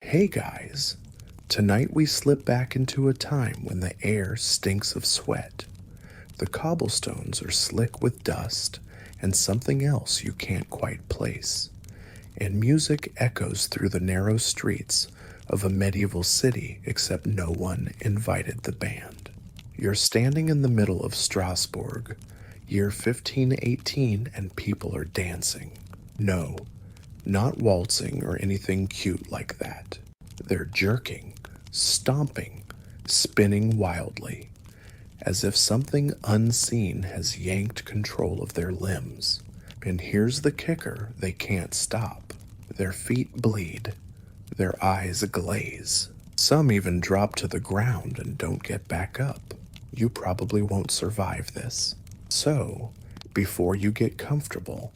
Hey guys, tonight we slip back into a time when the air stinks of sweat, the cobblestones are slick with dust, and something else you can't quite place, and music echoes through the narrow streets of a medieval city except no one invited the band. You're standing in the middle of Strasbourg, year 1518, and people are dancing. No, not waltzing or anything cute like that. They're jerking, stomping, spinning wildly, as if something unseen has yanked control of their limbs. And here's the kicker: they can't stop. Their feet bleed, their eyes glaze. Some even drop to the ground and don't get back up. You probably won't survive this. So, before you get comfortable,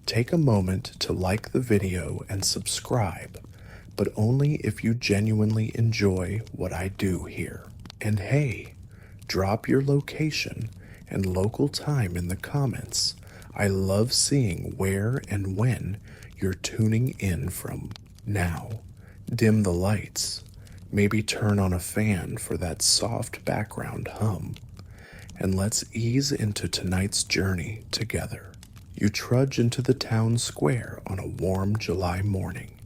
take a moment to like the video and subscribe, but only if you genuinely enjoy what I do here. And hey, drop your location and local time in the comments. I love seeing where and when you're tuning in from. Now, dim the lights, maybe turn on a fan for that soft background hum, and let's ease into tonight's journey together. You trudge into the town square on a warm July morning,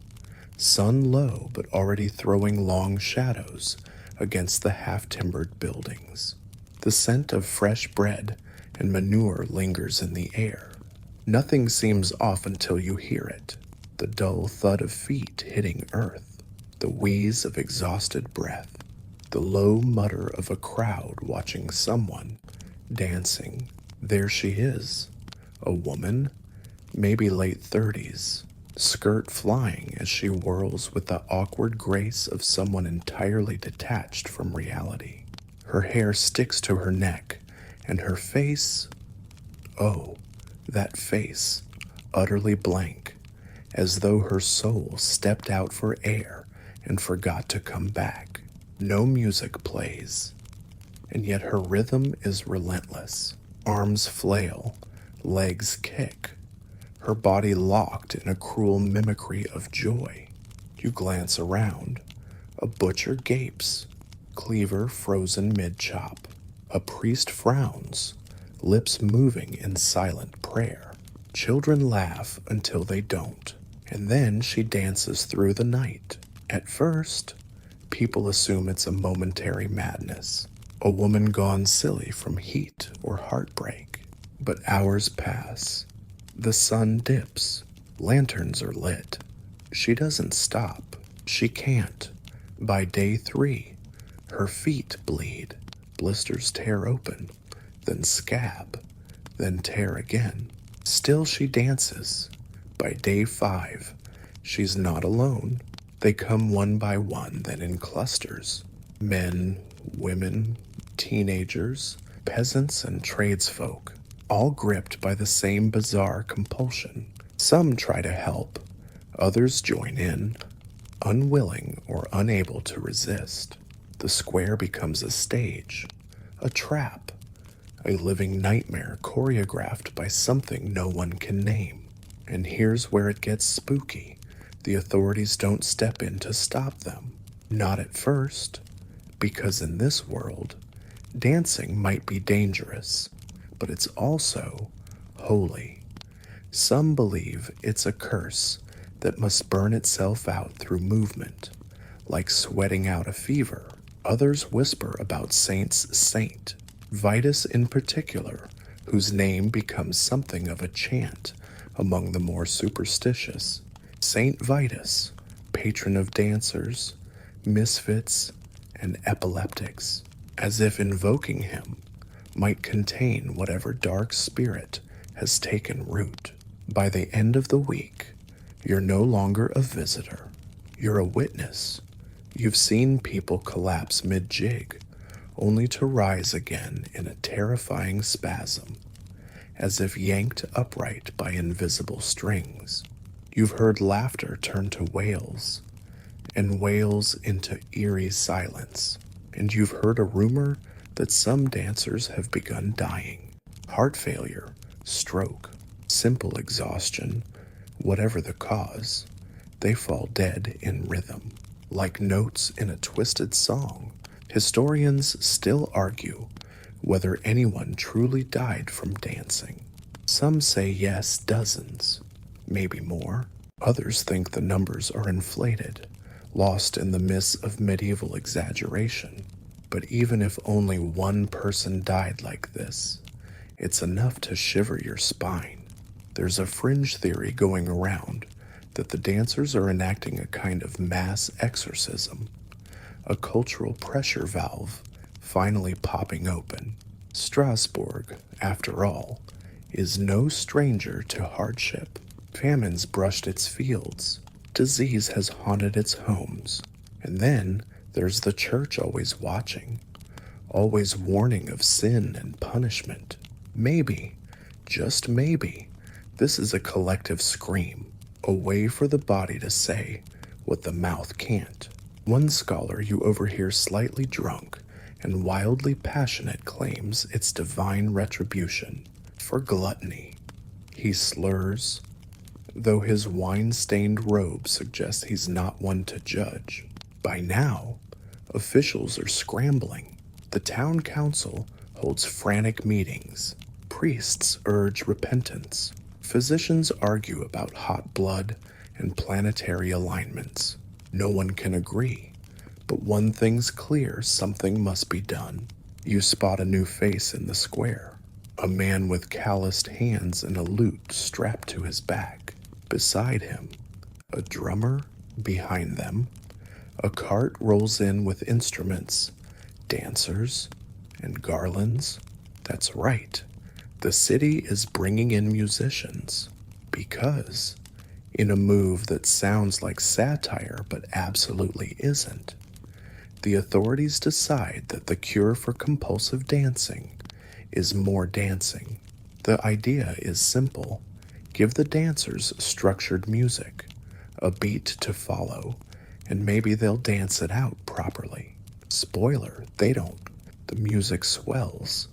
sun low but already throwing long shadows against the half-timbered buildings. The scent of fresh bread and manure lingers in the air. Nothing seems off until you hear it: the dull thud of feet hitting earth, the wheeze of exhausted breath, the low mutter of a crowd watching someone dancing. There she is, a woman, maybe late 30s, skirt flying as she whirls with the awkward grace of someone entirely detached from reality. Her hair sticks to her neck, and her face, oh, that face, utterly blank, as though her soul stepped out for air and forgot to come back. No music plays, and yet her rhythm is relentless. Arms flail, legs kick, her body locked in a cruel mimicry of joy. You glance around. A butcher gapes, cleaver frozen mid-chop. A priest frowns, lips moving in silent prayer. Children laugh until they don't, and then she dances through the night. At first, people assume it's a momentary madness, a woman gone silly from heat or heartbreak. But hours pass. The sun dips. Lanterns are lit. She doesn't stop. She can't. By day 3, her feet bleed. Blisters tear open, then scab, then tear again. Still she dances. By day 5, she's not alone. They come one by one, then in clusters. Men, women, teenagers, peasants, and tradesfolk, all gripped by the same bizarre compulsion. Some try to help, others join in, unwilling or unable to resist. The square becomes a stage, a trap, a living nightmare choreographed by something no one can name. And here's where it gets spooky. The authorities don't step in to stop them. Not at first, because in this world, dancing might be dangerous, but it's also holy. Some believe it's a curse that must burn itself out through movement, like sweating out a fever. Others whisper about Saint's saint, Vitus in particular, whose name becomes something of a chant among the more superstitious. Saint Vitus, patron of dancers, misfits, and epileptics, as if invoking him might contain whatever dark spirit has taken root. By the end of the week, you're no longer a visitor. You're a witness. You've seen people collapse mid-jig, only to rise again in a terrifying spasm, as if yanked upright by invisible strings. You've heard laughter turn to wails, and wails into eerie silence. And you've heard a rumor that some dancers have begun dying. Heart failure, stroke, simple exhaustion, whatever the cause, they fall dead in rhythm. Like notes in a twisted song, historians still argue whether anyone truly died from dancing. Some say yes, dozens, maybe more. Others think the numbers are inflated, lost in the mist of medieval exaggeration. But even if only one person died like this, it's enough to shiver your spine. There's a fringe theory going around that the dancers are enacting a kind of mass exorcism, a cultural pressure valve finally popping open. Strasbourg, after all, is no stranger to hardship. Famines brushed its fields, disease has haunted its homes, and then there's the church always watching, always warning of sin and punishment. Maybe, just maybe, this is a collective scream, a way for the body to say what the mouth can't. One scholar you overhear slightly drunk and wildly passionate claims it's divine retribution for gluttony. He slurs, though his wine-stained robe suggests he's not one to judge. By now, officials are scrambling. The town council holds frantic meetings. Priests urge repentance. Physicians argue about hot blood and planetary alignments. No one can agree, but one thing's clear: something must be done. You spot a new face in the square. A man with calloused hands and a lute strapped to his back. Beside him, a drummer. Behind them, a cart rolls in with instruments, dancers, and garlands. That's right, the city is bringing in musicians because, in a move that sounds like satire but absolutely isn't, the authorities decide that the cure for compulsive dancing is more dancing. The idea is simple. Give the dancers structured music, a beat to follow, and maybe they'll dance it out properly. Spoiler, they don't. The music swells,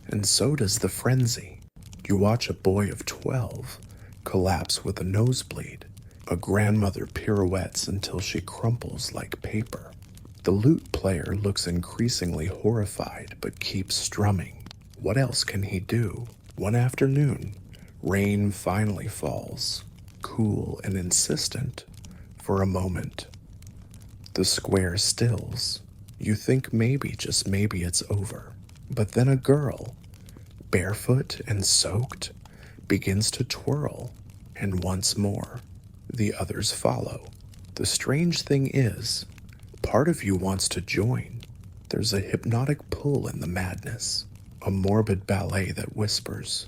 and so does the frenzy. You watch a boy of 12 collapse with a nosebleed. A grandmother pirouettes until she crumples like paper. The lute player looks increasingly horrified but keeps strumming. What else can he do? One afternoon, rain finally falls, cool and insistent, for a moment. The square stills. You think maybe, just maybe, it's over. But then a girl, barefoot and soaked, begins to twirl, and once more, the others follow. The strange thing is, part of you wants to join. There's a hypnotic pull in the madness, a morbid ballet that whispers,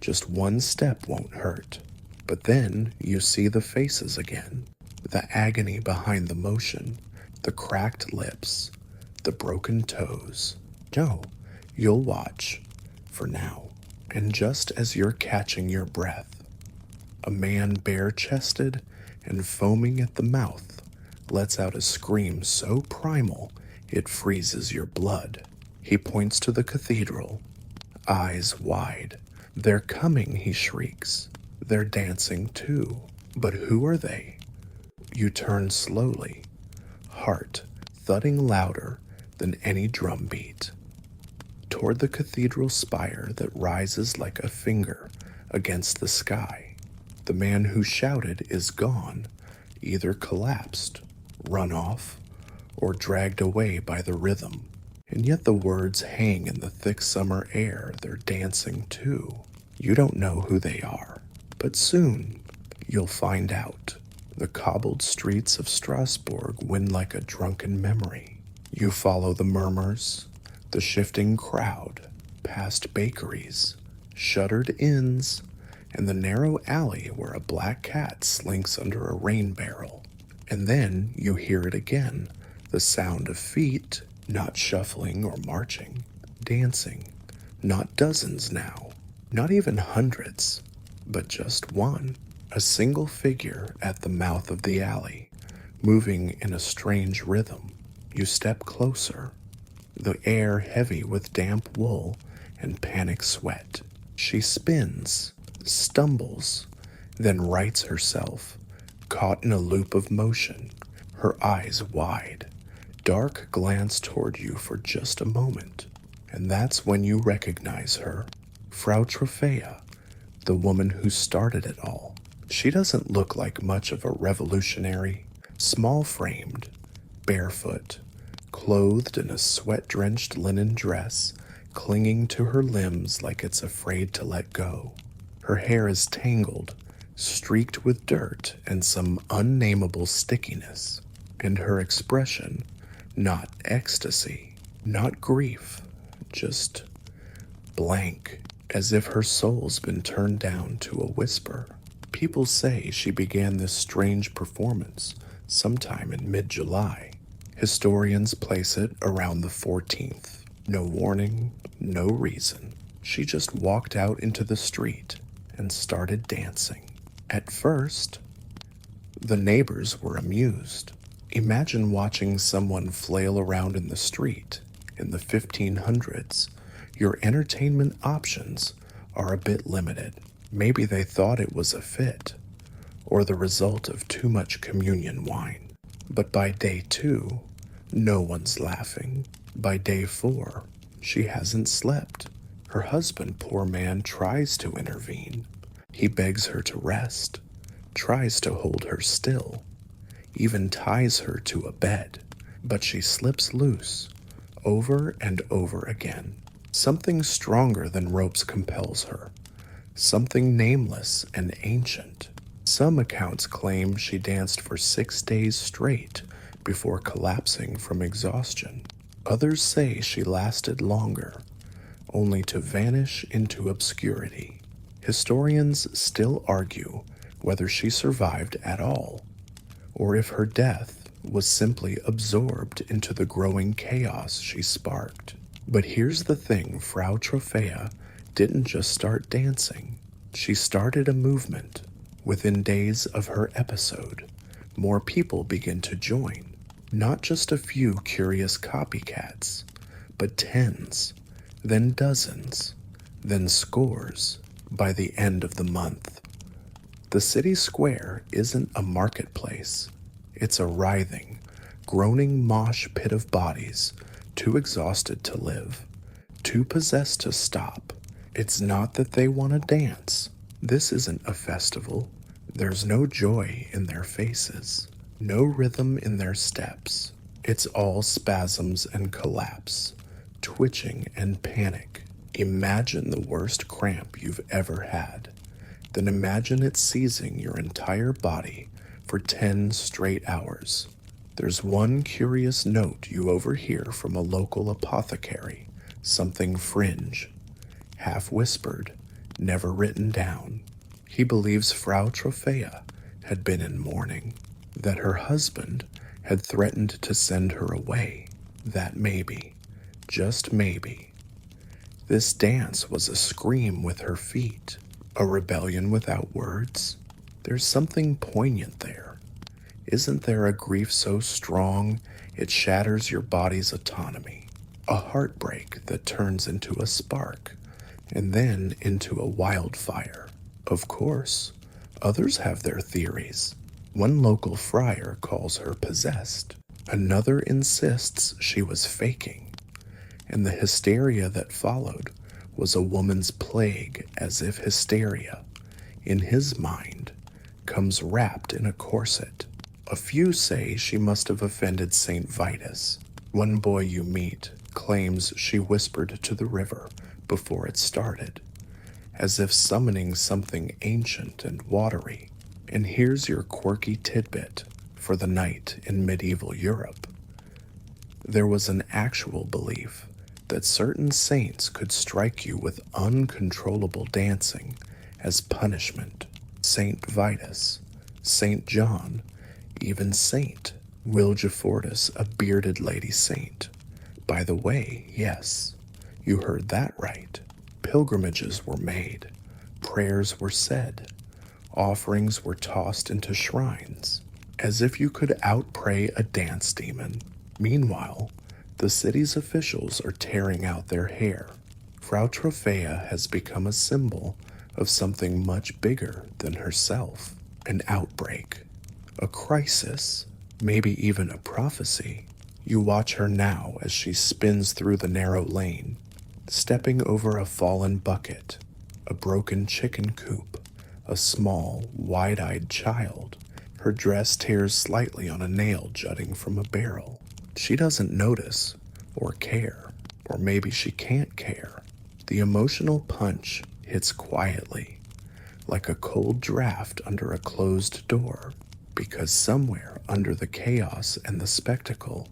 just one step won't hurt. But then you see the faces again, the agony behind the motion, the cracked lips, the broken toes. No, you'll watch, for now. And just as you're catching your breath, a man bare-chested and foaming at the mouth lets out a scream so primal it freezes your blood. He points to the cathedral, eyes wide. They're coming, he shrieks. They're dancing too. But who are they? You turn slowly, heart thudding louder than any drum beat, toward the cathedral spire that rises like a finger against the sky. The man who shouted is gone, either collapsed, run off, or dragged away by the rhythm. And yet the words hang in the thick summer air. They're dancing too. You don't know who they are, but soon you'll find out. The cobbled streets of Strasbourg win like a drunken memory. You follow the murmurs, the shifting crowd, past bakeries, shuttered inns, and the narrow alley where a black cat slinks under a rain barrel. And then you hear it again, the sound of feet, not shuffling or marching, dancing, not dozens now, not even hundreds, but just one, a single figure at the mouth of the alley, moving in a strange rhythm. You step closer, the air heavy with damp wool and panic sweat. She spins, stumbles, then rights herself, caught in a loop of motion, her eyes wide, dark glance toward you for just a moment, and that's when you recognize her, Frau Trophea, the woman who started it all. She doesn't look like much of a revolutionary, small-framed, barefoot, clothed in a sweat-drenched linen dress, clinging to her limbs like it's afraid to let go. Her hair is tangled, streaked with dirt and some unnameable stickiness, and her expression, not ecstasy, not grief, just blank, as if her soul's been turned down to a whisper. People say she began this strange performance sometime in mid-July. Historians place it around the 14th. No warning, no reason. She just walked out into the street and started dancing. At first, the neighbors were amused. Imagine watching someone flail around in the street in the 1500s. Your entertainment options are a bit limited. Maybe they thought it was a fit, or the result of too much communion wine. But by day 2, no one's laughing. By day 4, she hasn't slept. Her husband, poor man, tries to intervene. He begs her to rest, tries to hold her still, even ties her to a bed, but she slips loose over and over again. Something stronger than ropes compels her, something nameless and ancient. Some accounts claim she danced for 6 days straight before collapsing from exhaustion. Others say she lasted longer, only to vanish into obscurity. Historians still argue whether she survived at all, or if her death was simply absorbed into the growing chaos she sparked. But here's the thing, Frau Trophea didn't just start dancing. She started a movement. Within days of her episode, more people begin to join. Not just a few curious copycats, but tens, then dozens, then scores by the end of the month. The city square isn't a marketplace. It's a writhing, groaning mosh pit of bodies, too exhausted to live, too possessed to stop. It's not that they want to dance. This isn't a festival. There's no joy in their faces, no rhythm in their steps. It's all spasms and collapse, twitching and panic. Imagine the worst cramp you've ever had. Then imagine it seizing your entire body for 10 straight hours. There's one curious note you overhear from a local apothecary, something fringe, half whispered, never written down. He believes Frau Trophea had been in mourning, that her husband had threatened to send her away, that maybe, just maybe, this dance was a scream with her feet, a rebellion without words. There's something poignant there. Isn't there a grief so strong it shatters your body's autonomy? A heartbreak that turns into a spark, and then into a wildfire. Of course, others have their theories. One local friar calls her possessed. Another insists she was faking. And the hysteria that followed was a woman's plague, as if hysteria, in his mind, comes wrapped in a corset. A few say she must have offended St. Vitus. One boy you meet claims she whispered to the river before it started, as if summoning something ancient and watery. And here's your quirky tidbit for the night in medieval Europe. There was an actual belief that certain saints could strike you with uncontrollable dancing as punishment. Saint Vitus, Saint John, even Saint Wilgefortis, a bearded lady saint. By the way, yes, you heard that right. Pilgrimages were made, prayers were said, offerings were tossed into shrines, as if you could outpray a dance demon. Meanwhile, the city's officials are tearing out their hair. Frau Trophea has become a symbol of something much bigger than herself. An outbreak, a crisis, maybe even a prophecy. You watch her now as she spins through the narrow lane, stepping over a fallen bucket, a broken chicken coop, a small, wide-eyed child. Her dress tears slightly on a nail jutting from a barrel. She doesn't notice, or care, or maybe she can't care. The emotional punch hits quietly, like a cold draft under a closed door, because somewhere under the chaos and the spectacle,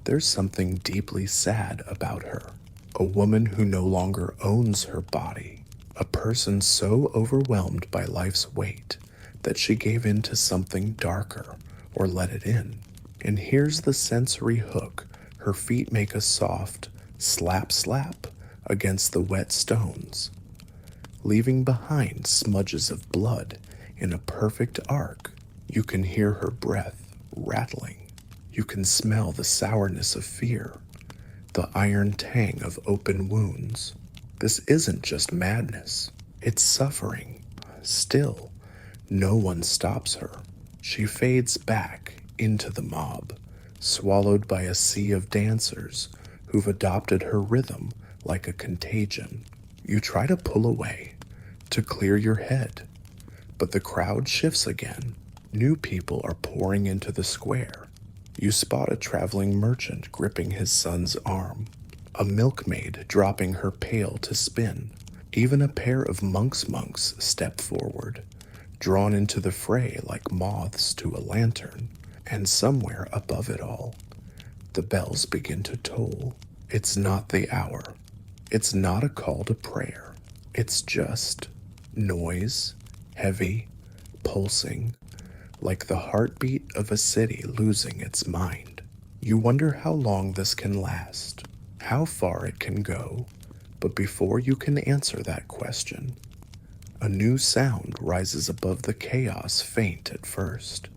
there's something deeply sad about her. A woman who no longer owns her body, a person so overwhelmed by life's weight that she gave in to something darker or let it in. And here's the sensory hook. Her feet make a soft slap slap against the wet stones, leaving behind smudges of blood in a perfect arc. You can hear her breath rattling. You can smell the sourness of fear, the iron tang of open wounds. This isn't just madness, it's suffering. Still, no one stops her. She fades back into the mob, swallowed by a sea of dancers who've adopted her rhythm like a contagion. You try to pull away, to clear your head, but the crowd shifts again. New people are pouring into the square. You spot a traveling merchant gripping his son's arm, a milkmaid dropping her pail to spin. Even a pair of monks step forward, drawn into the fray like moths to a lantern. And somewhere above it all, the bells begin to toll. It's not the hour. It's not a call to prayer. It's just noise, heavy, pulsing, like the heartbeat of a city losing its mind. You wonder how long this can last, how far it can go, but before you can answer that question, a new sound rises above the chaos, faint at first,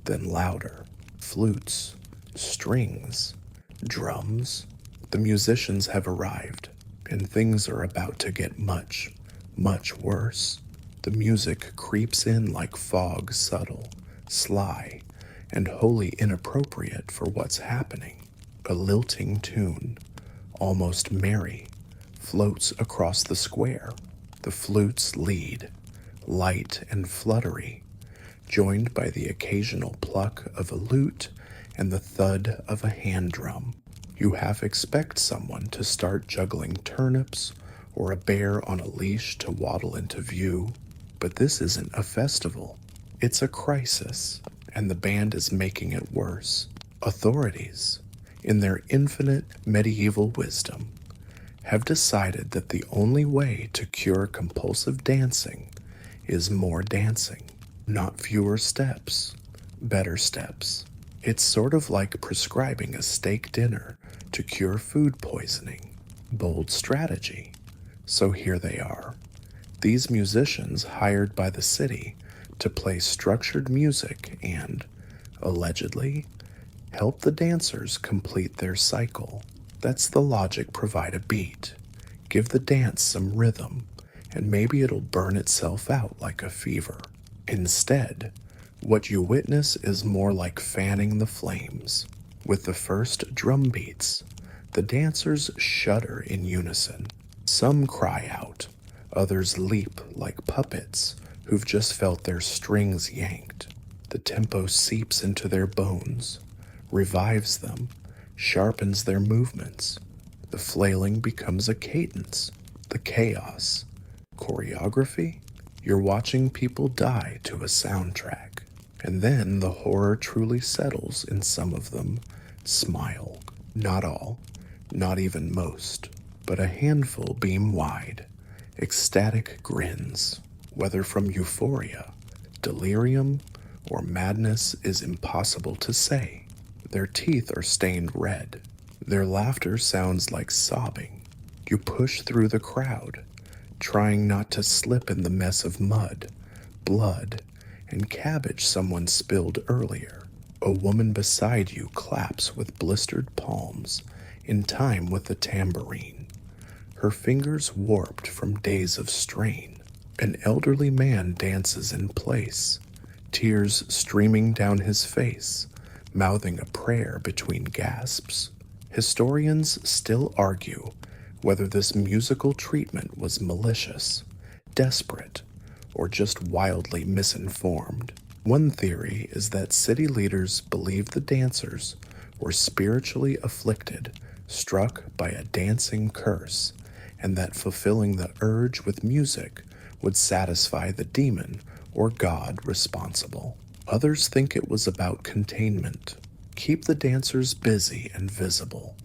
then louder. Flutes, strings, drums. The musicians have arrived, and things are about to get much, much worse. The music creeps in like fog, subtle, sly, and wholly inappropriate for what's happening. A lilting tune, almost merry, floats across the square. The flutes lead, light and fluttery, joined by the occasional pluck of a lute and the thud of a hand drum. You half expect someone to start juggling turnips or a bear on a leash to waddle into view, but this isn't a festival. It's a crisis, and the band is making it worse. Authorities, in their infinite medieval wisdom, have decided that the only way to cure compulsive dancing is more dancing. Not fewer steps, better steps. It's sort of like prescribing a steak dinner to cure food poisoning. Bold strategy. So here they are. These musicians hired by the city to play structured music and, allegedly, help the dancers complete their cycle. That's the logic. Provide a beat. Give the dance some rhythm, and maybe it'll burn itself out like a fever. Instead, what you witness is more like fanning the flames. With the first drum beats, the dancers shudder in unison. Some cry out, others leap like puppets who've just felt their strings yanked. The tempo seeps into their bones, revives them, sharpens their movements. The flailing becomes a cadence, the chaos. Choreography? You're watching people die to a soundtrack. And then the horror truly settles in some of them. Smile. Not all, not even most, but a handful beam wide. Ecstatic grins. Whether from euphoria, delirium, or madness is impossible to say. Their teeth are stained red. Their laughter sounds like sobbing. You push through the crowd, trying not to slip in the mess of mud, blood, and cabbage someone spilled earlier. A woman beside you claps with blistered palms, in time with the tambourine, her fingers warped from days of strain. An elderly man dances in place, tears streaming down his face, mouthing a prayer between gasps. Historians still argue whether this musical treatment was malicious, desperate, or just wildly misinformed. One theory is that city leaders believed the dancers were spiritually afflicted, struck by a dancing curse, and that fulfilling the urge with music would satisfy the demon or god responsible. Others think it was about containment. Keep the dancers busy and visible,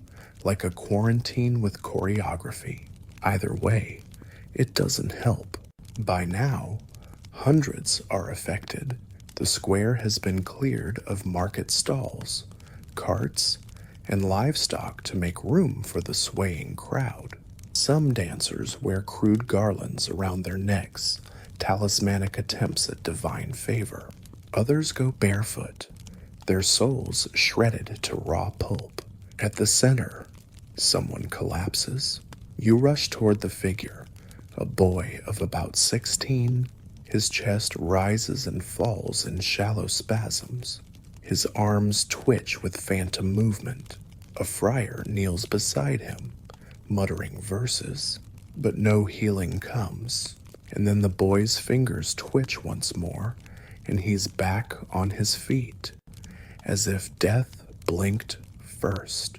like a quarantine with choreography. Either way, it doesn't help. By now, hundreds are affected. The square has been cleared of market stalls, carts, and livestock to make room for the swaying crowd. Some dancers wear crude garlands around their necks, talismanic attempts at divine favor. Others go barefoot, their souls shredded to raw pulp. At the center, someone collapses. You rush toward the figure, a boy of about 16. His chest rises and falls in shallow spasms. His arms twitch with phantom movement. A friar kneels beside him, muttering verses, but no healing comes. And then the boy's fingers twitch once more, and he's back on his feet, as if death blinked first.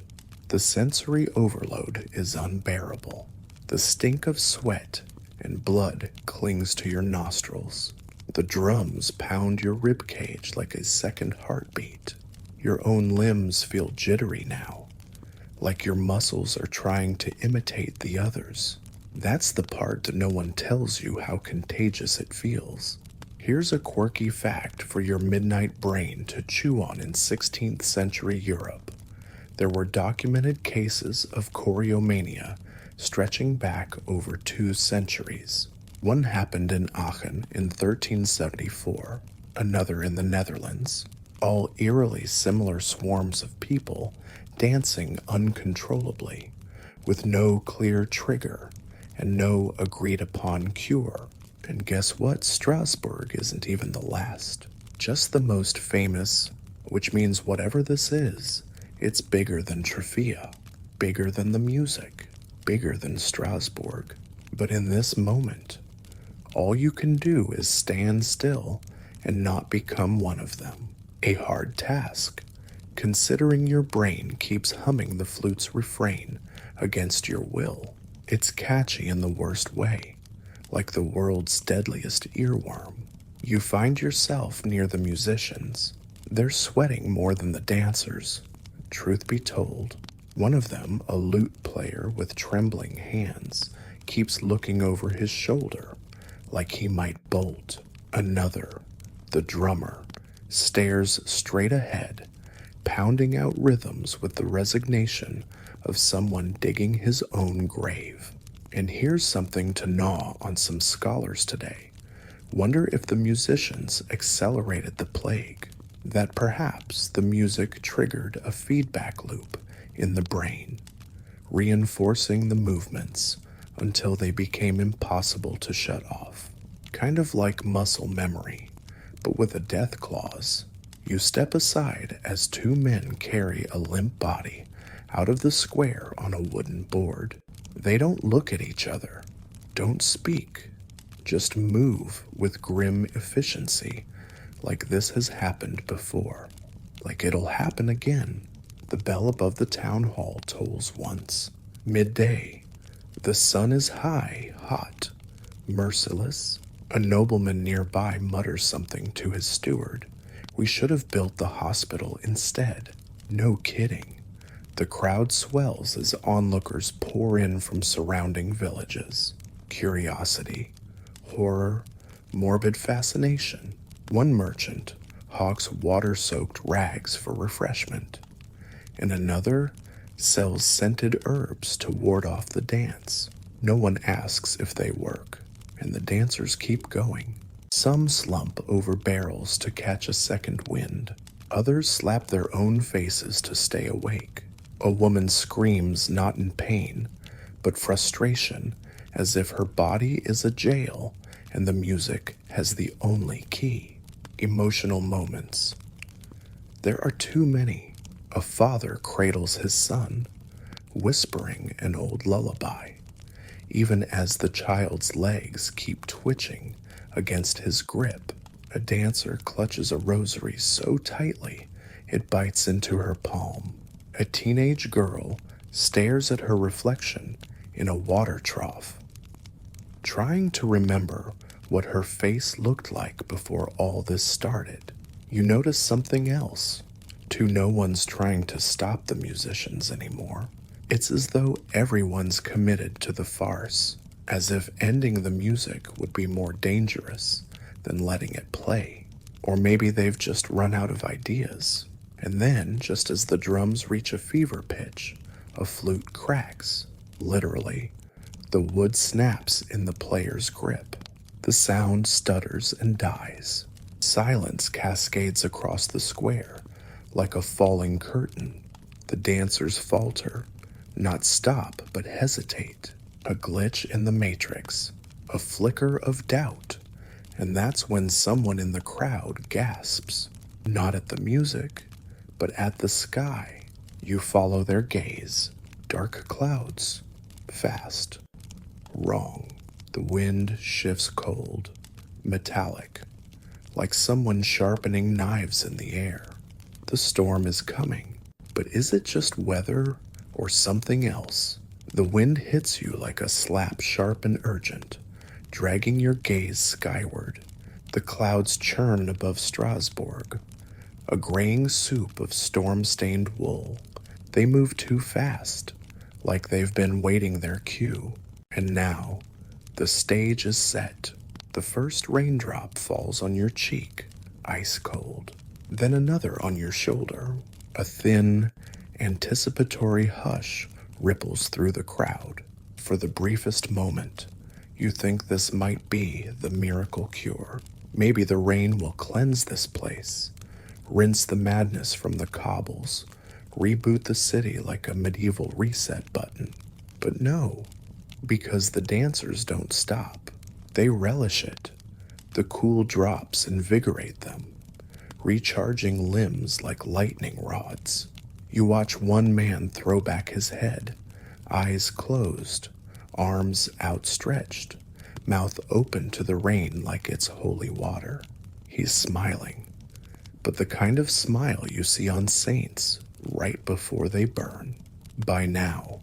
The sensory overload is unbearable. The stink of sweat and blood clings to your nostrils. The drums pound your ribcage like a second heartbeat. Your own limbs feel jittery now, like your muscles are trying to imitate the others. That's the part that no one tells you how contagious it feels. Here's a quirky fact for your midnight brain to chew on in 16th century Europe. There were documented cases of choreomania stretching back over 2 centuries. One happened in Aachen in 1374, another in the Netherlands, all eerily similar swarms of people dancing uncontrollably, with no clear trigger and no agreed-upon cure. And guess what? Strasbourg isn't even the last. Just the most famous, which means whatever this is, it's bigger than Trofea, bigger than the music, bigger than Strasbourg. But in this moment, all you can do is stand still and not become one of them. A hard task, considering your brain keeps humming the flute's refrain against your will. It's catchy in the worst way, like the world's deadliest earworm. You find yourself near the musicians. They're sweating more than the dancers. Truth be told, one of them, a lute player with trembling hands, keeps looking over his shoulder like he might bolt. Another, the drummer, stares straight ahead, pounding out rhythms with the resignation of someone digging his own grave. And here's something to gnaw on some scholars today. Wonder if the musicians accelerated the plague, that perhaps the music triggered a feedback loop in the brain, reinforcing the movements until they became impossible to shut off. Kind of like muscle memory, but with a death clause. You step aside as 2 men carry a limp body out of the square on a wooden board. They don't look at each other, don't speak, just move with grim efficiency, like this has happened before, like it'll happen again. The bell above the town hall tolls once. Midday. The sun is high, hot, merciless. A nobleman nearby mutters something to his steward. We should have built the hospital instead. No kidding. The crowd swells as onlookers pour in from surrounding villages. Curiosity, horror, morbid fascination. One merchant hawks water-soaked rags for refreshment, and another sells scented herbs to ward off the dance. No one asks if they work, and the dancers keep going. Some slump over barrels to catch a second wind. Others slap their own faces to stay awake. A woman screams not in pain, but frustration, as if her body is a jail and the music has the only key. Emotional moments. There are too many. A father cradles his son, whispering an old lullaby, even as the child's legs keep twitching against his grip. A dancer clutches a rosary so tightly it bites into her palm. A teenage girl stares at her reflection in a water trough, trying to remember what her face looked like before all this started. You notice something else. Too, no one's trying to stop the musicians anymore. It's as though everyone's committed to the farce, as if ending the music would be more dangerous than letting it play. Or maybe they've just run out of ideas. And then, just as the drums reach a fever pitch, a flute cracks. Literally, the wood snaps in the player's grip. The sound stutters and dies. Silence cascades across the square like a falling curtain. The dancers falter, not stop, but hesitate. A glitch in the matrix, a flicker of doubt, and that's when someone in the crowd gasps, not at the music, but at the sky. You follow their gaze. Dark clouds. Fast. Wrong. The wind shifts cold, metallic, like someone sharpening knives in the air. The storm is coming, but is it just weather or something else? The wind hits you like a slap, sharp and urgent, dragging your gaze skyward. The clouds churn above Strasbourg, a graying soup of storm-stained wool. They move too fast, like they've been waiting their cue. And now, the stage is set. The first raindrop falls on your cheek, ice cold. Then another on your shoulder. A thin, anticipatory hush ripples through the crowd. For the briefest moment, you think this might be the miracle cure. Maybe the rain will cleanse this place, rinse the madness from the cobbles, reboot the city like a medieval reset button. But no, because the dancers don't stop. They relish it. The cool drops invigorate them, recharging limbs like lightning rods. You watch one man throw back his head, eyes closed, arms outstretched, mouth open to the rain like it's holy water. He's smiling, but the kind of smile you see on saints right before they burn. By now,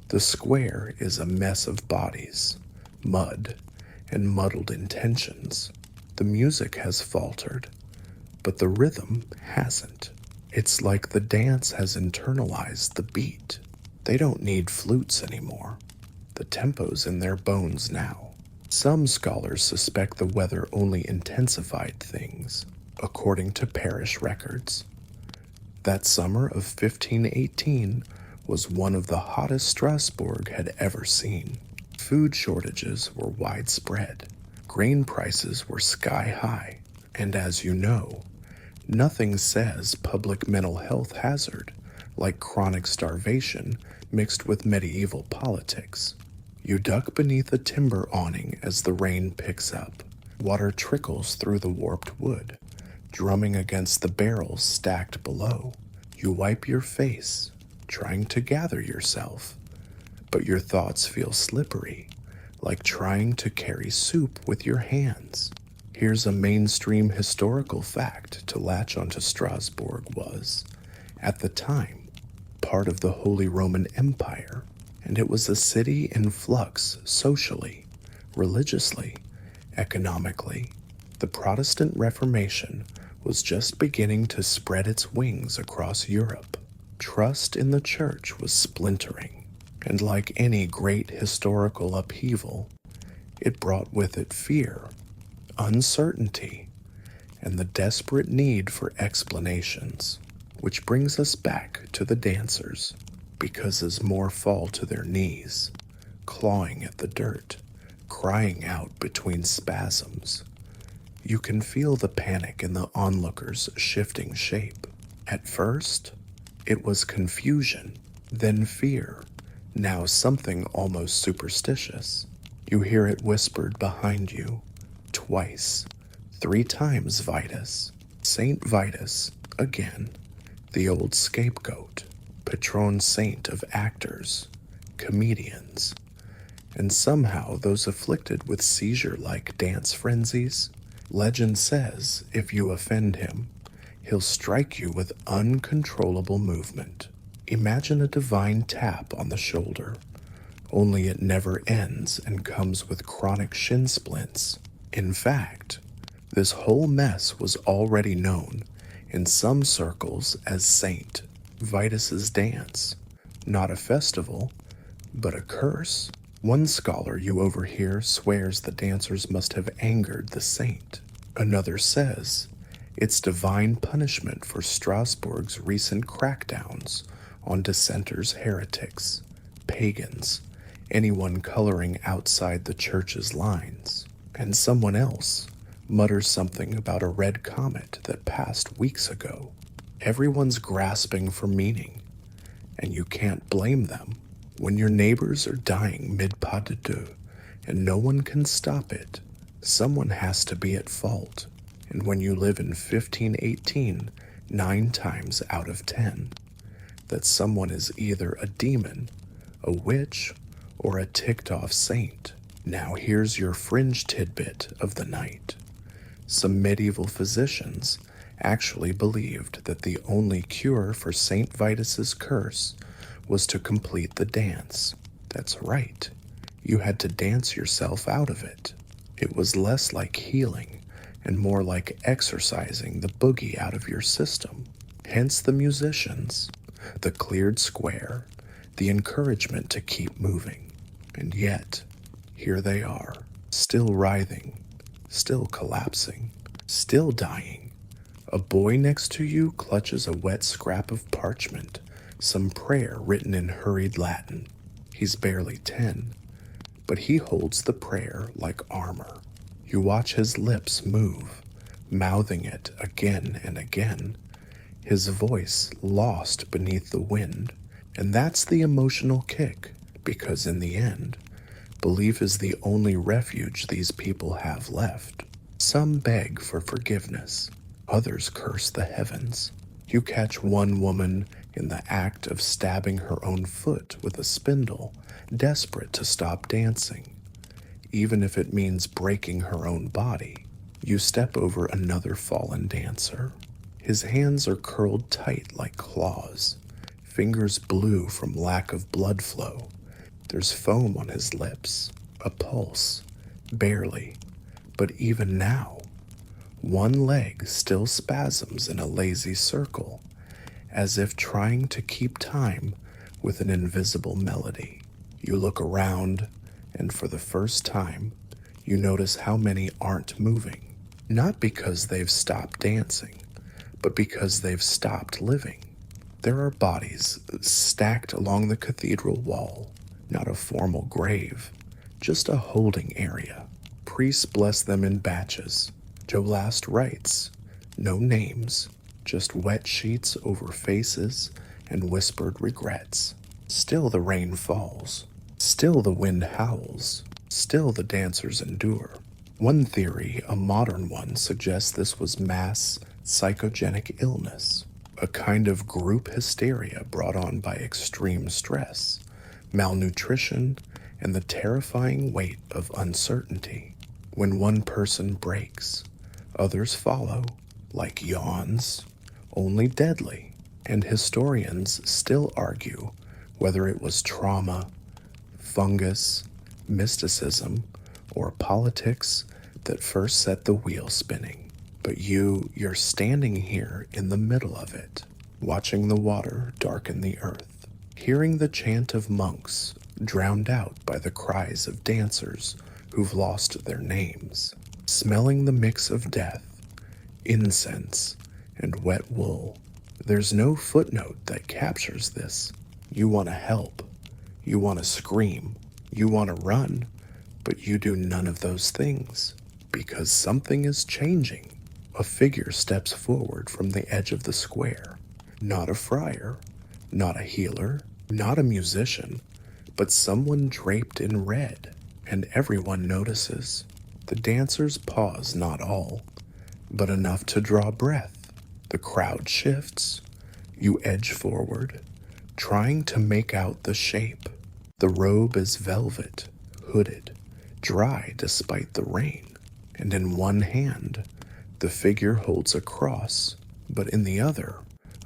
the square is a mess of bodies, mud, and muddled intentions. The music has faltered, but the rhythm hasn't. It's like the dance has internalized the beat. They don't need flutes anymore. The tempo's in their bones now. Some scholars suspect the weather only intensified things, according to parish records. That summer of 1518 was one of the hottest Strasbourg had ever seen. Food shortages were widespread. Grain prices were sky high. And as you know, nothing says public mental health hazard like chronic starvation mixed with medieval politics. You duck beneath a timber awning as the rain picks up. Water trickles through the warped wood, drumming against the barrels stacked below. You wipe your face, trying to gather yourself, but your thoughts feel slippery, like trying to carry soup with your hands. Here's a mainstream historical fact to latch onto. Strasbourg was, at the time, part of the Holy Roman Empire, and it was a city in flux socially, religiously, economically. The Protestant Reformation was just beginning to spread its wings across Europe. Trust in the church was splintering, and like any great historical upheaval, it brought with it fear, uncertainty, and the desperate need for explanations. Which brings us back to the dancers, because as more fall to their knees, clawing at the dirt, crying out between spasms, you can feel the panic in the onlookers' shifting shape. At first, it was confusion, then fear, now something almost superstitious. You hear it whispered behind you, twice, 3 times Vitus, Saint Vitus, again. the old scapegoat, patron saint of actors, comedians, and somehow those afflicted with seizure-like dance frenzies. Legend says if you offend him, he'll strike you with uncontrollable movement. Imagine a divine tap on the shoulder, only it never ends and comes with chronic shin splints. In fact, this whole mess was already known in some circles as Saint Vitus's dance. Not a festival, but a curse. One scholar you overhear swears the dancers must have angered the saint. Another says it's divine punishment for Strasbourg's recent crackdowns on dissenters, heretics, pagans, anyone coloring outside the church's lines. And someone else mutters something about a red comet that passed weeks ago. Everyone's grasping for meaning, and you can't blame them. When your neighbors are dying mid-pas de deux and no one can stop it, someone has to be at fault. And when you live in 1518, 9 times out of 10, that someone is either a demon, a witch, or a ticked-off saint. Now here's your fringe tidbit of the night. Some medieval physicians actually believed that the only cure for Saint Vitus's curse was to complete the dance. That's right. You had to dance yourself out of it. It was less like healing and more like exercising the boogie out of your system. Hence the musicians, the cleared square, the encouragement to keep moving. And yet, here they are, still writhing, still collapsing, still dying. A boy next to you clutches a wet scrap of parchment, some prayer written in hurried Latin. He's barely 10, but he holds the prayer like armor. You watch his lips move, mouthing it again and again, his voice lost beneath the wind. And that's the emotional kick, because in the end, belief is the only refuge these people have left. Some beg for forgiveness, others curse the heavens. You catch one woman in the act of stabbing her own foot with a spindle, desperate to stop dancing, even if it means breaking her own body. You step over another fallen dancer. His hands are curled tight like claws, fingers blue from lack of blood flow. There's foam on his lips, a pulse, barely. But even now, one leg still spasms in a lazy circle, as if trying to keep time with an invisible melody. You look around, and for the first time, you notice how many aren't moving. Not because they've stopped dancing, but because they've stopped living. There are bodies stacked along the cathedral wall, not a formal grave, just a holding area. Priests bless them in batches. Joe Last writes, no names, just wet sheets over faces and whispered regrets. Still the rain falls. Still the wind howls. Still the dancers endure. One theory, a modern one, suggests this was mass psychogenic illness, a kind of group hysteria brought on by extreme stress, malnutrition, and the terrifying weight of uncertainty. When one person breaks, others follow, like yawns, only deadly, and historians still argue whether it was trauma, fungus, mysticism, or politics that first set the wheel spinning. But you're standing here in the middle of it, watching the water darken the earth, hearing the chant of monks drowned out by the cries of dancers who've lost their names, smelling the mix of death, incense, and wet wool. There's no footnote that captures this. You want to help, you want to scream, you want to run, but you do none of those things, because something is changing. A figure steps forward from the edge of the square. Not a friar, not a healer, not a musician, but someone draped in red, and everyone notices. The dancers pause not all, but enough to draw breath. The crowd shifts. You edge forward, trying to make out the shape. The robe is velvet, hooded, dry despite the rain, and in one hand, the figure holds a cross, but in the other,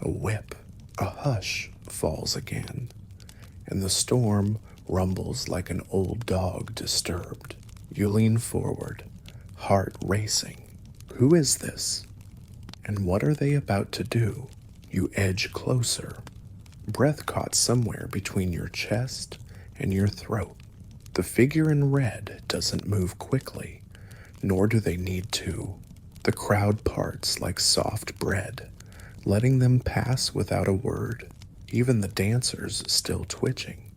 a whip. A hush falls again, and the storm rumbles like an old dog disturbed. You lean forward, heart racing. Who is this? And what are they about to do? You edge closer, breath caught somewhere between your chest and your throat. The figure in red doesn't move quickly, nor do they need to. The crowd parts like soft bread, letting them pass without a word. Even the dancers, still twitching,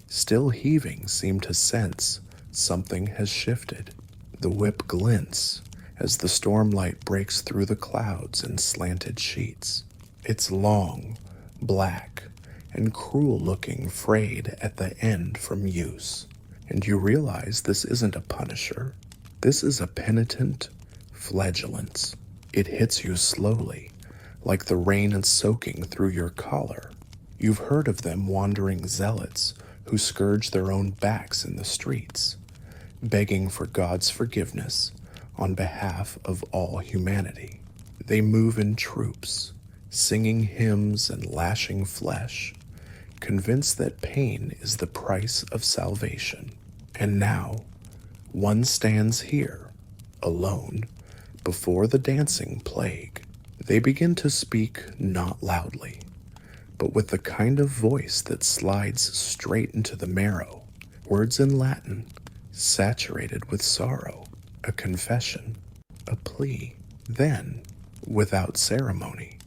still heaving, seem to sense something has shifted. The whip glints as the stormlight breaks through the clouds in slanted sheets. It's long, black, and cruel-looking, frayed at the end from use. And you realize this isn't a punisher. This is a penitent flagellance. It hits you slowly, like the rain soaking through your collar. You've heard of them wandering zealots who scourge their own backs in the streets, begging for God's forgiveness on behalf of all humanity. They move in troops, singing hymns and lashing flesh, convinced that pain is the price of salvation. And now, one stands here, alone, before the dancing plague. They begin to speak not loudly, but with the kind of voice that slides straight into the marrow. Words in Latin, saturated with sorrow, a confession, a plea. Then, without ceremony,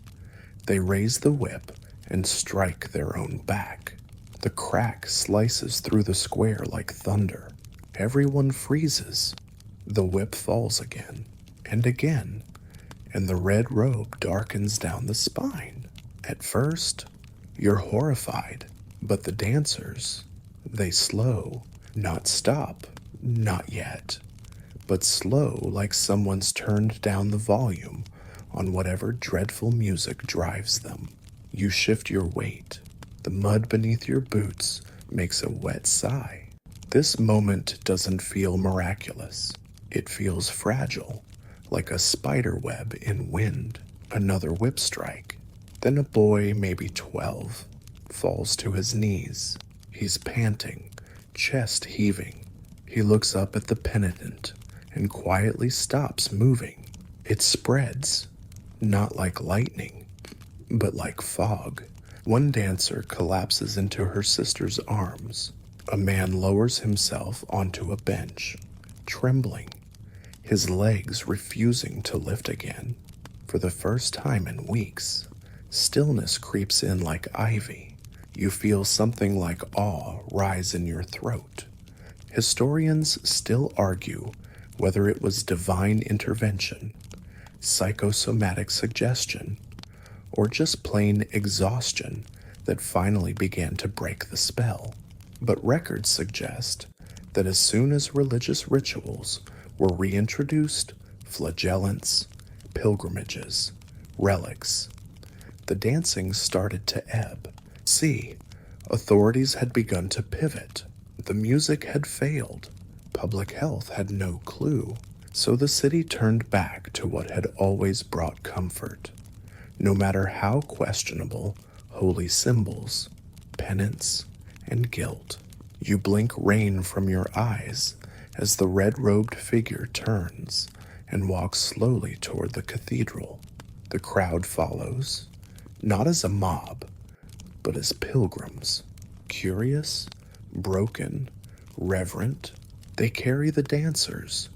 they raise the whip and strike their own back. The crack slices through the square like thunder. Everyone freezes. The whip falls again, and the red robe darkens down the spine. At first, you're horrified, but the dancers, they slow, not stop, not yet, but slow like someone's turned down the volume on whatever dreadful music drives them. You shift your weight. The mud beneath your boots makes a wet sigh. This moment doesn't feel miraculous. It feels fragile, like a spider web in wind. Another whip strike. Then a boy, maybe 12, falls to his knees. He's panting, chest heaving. He looks up at the penitent and quietly stops moving. It spreads, not like lightning, but like fog. One dancer collapses into her sister's arms. A man lowers himself onto a bench, trembling, his legs refusing to lift again. For the first time in weeks, stillness creeps in like ivy. You feel something like awe rise in your throat. Historians still argue whether it was divine intervention, psychosomatic suggestion, or just plain exhaustion that finally began to break the spell. But records suggest that as soon as religious rituals were reintroduced, flagellants, pilgrimages, relics, the dancing started to ebb. See, authorities had begun to pivot. The music had failed. Public health had no clue. So the city turned back to what had always brought comfort. No matter how questionable, holy symbols, penance, and guilt. You blink rain from your eyes as the red-robed figure turns and walks slowly toward the cathedral. The crowd follows, not as a mob, but as pilgrims, curious, broken, reverent. They carry the dancers,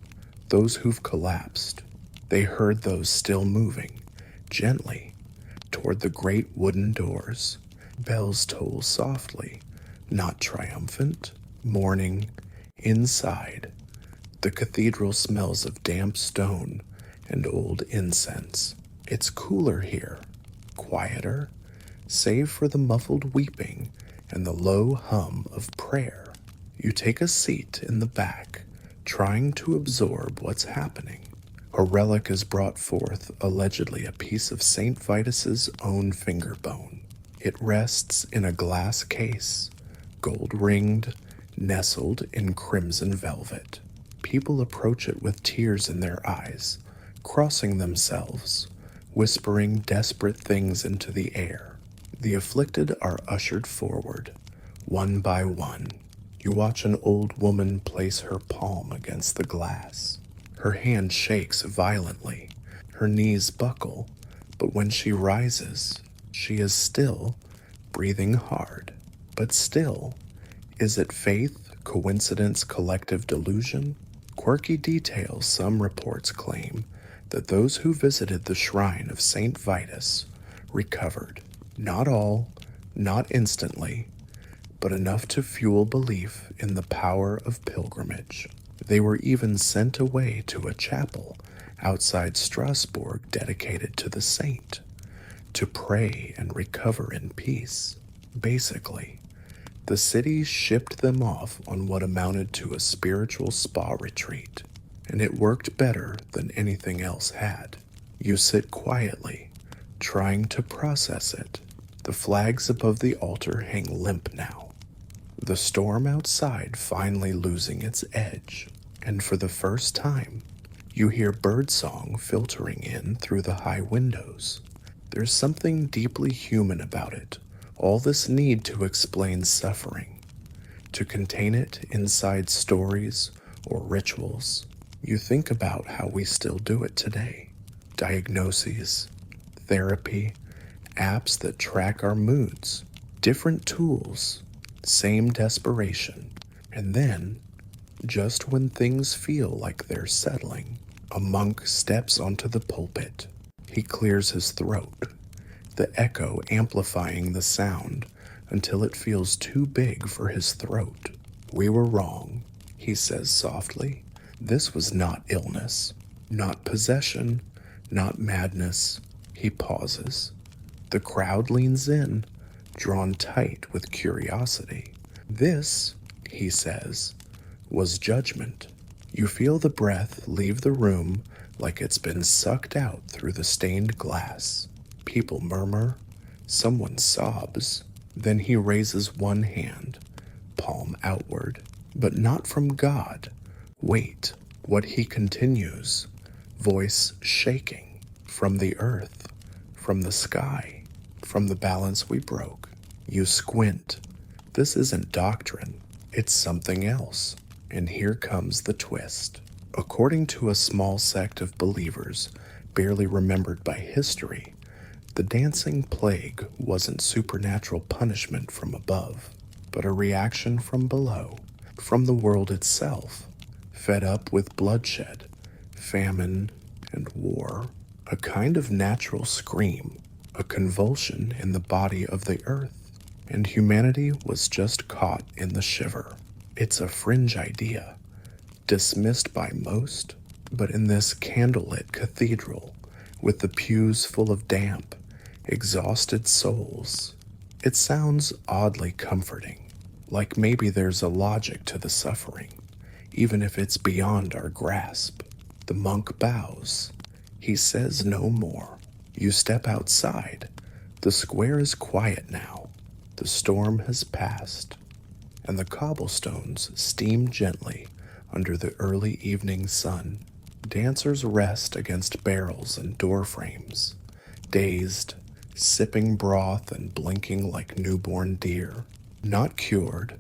those who've collapsed. They herd those still moving, gently, toward the great wooden doors. Bells toll softly, not triumphant, mourning. Inside, the cathedral smells of damp stone and old incense. It's cooler here, quieter, save for the muffled weeping and the low hum of prayer. You take a seat in the back, trying to absorb what's happening. A relic is brought forth, allegedly a piece of St. Vitus's own finger bone. It rests in a glass case, gold-ringed, nestled in crimson velvet. People approach it with tears in their eyes, crossing themselves, whispering desperate things into the air. The afflicted are ushered forward, one by one. You watch an old woman place her palm against the glass. Her hand shakes violently, her knees buckle, but when she rises, she is still breathing hard. But still, is it faith, coincidence, collective delusion? Quirky details, some reports claim that those who visited the shrine of St. Vitus recovered. Not all, not instantly, but enough to fuel belief in the power of pilgrimage. They were even sent away to a chapel outside Strasbourg dedicated to the saint, to pray and recover in peace. Basically, the city shipped them off on what amounted to a spiritual spa retreat, and it worked better than anything else had. You sit quietly, trying to process it. The flags above the altar hang limp now, the storm outside finally losing its edge, and for the first time, you hear birdsong filtering in through the high windows. There's something deeply human about it, all this need to explain suffering, to contain it inside stories or rituals. You think about how we still do it today. Diagnoses, therapy, apps that track our moods, different tools, same desperation. And then, just when things feel like they're settling, a monk steps onto the pulpit. He clears his throat, the echo amplifying the sound until it feels too big for his throat. "We were wrong," he says softly. "This was not illness, not possession, not madness." He pauses. The crowd leans in, drawn tight with curiosity. "This," he says, "was judgment." You feel the breath leave the room like it's been sucked out through the stained glass. People murmur, someone sobs. Then he raises one hand, palm outward, but not from God. Wait, what he continues, voice shaking, from the earth, from the sky, from the balance we broke. You squint. This isn't doctrine, it's something else. And here comes the twist. According to a small sect of believers, barely remembered by history, the dancing plague wasn't supernatural punishment from above, but a reaction from below, from the world itself, fed up with bloodshed, famine, and war. A kind of natural scream, a convulsion in the body of the earth, and humanity was just caught in the shiver. It's a fringe idea, dismissed by most, but in this candlelit cathedral, with the pews full of damp, exhausted souls, it sounds oddly comforting, like maybe there's a logic to the suffering, even if it's beyond our grasp. The monk bows. He says no more. You step outside. The square is quiet now. The storm has passed, and the cobblestones steam gently under the early evening sun. Dancers rest against barrels and door frames, dazed, sipping broth and blinking like newborn deer. Not cured,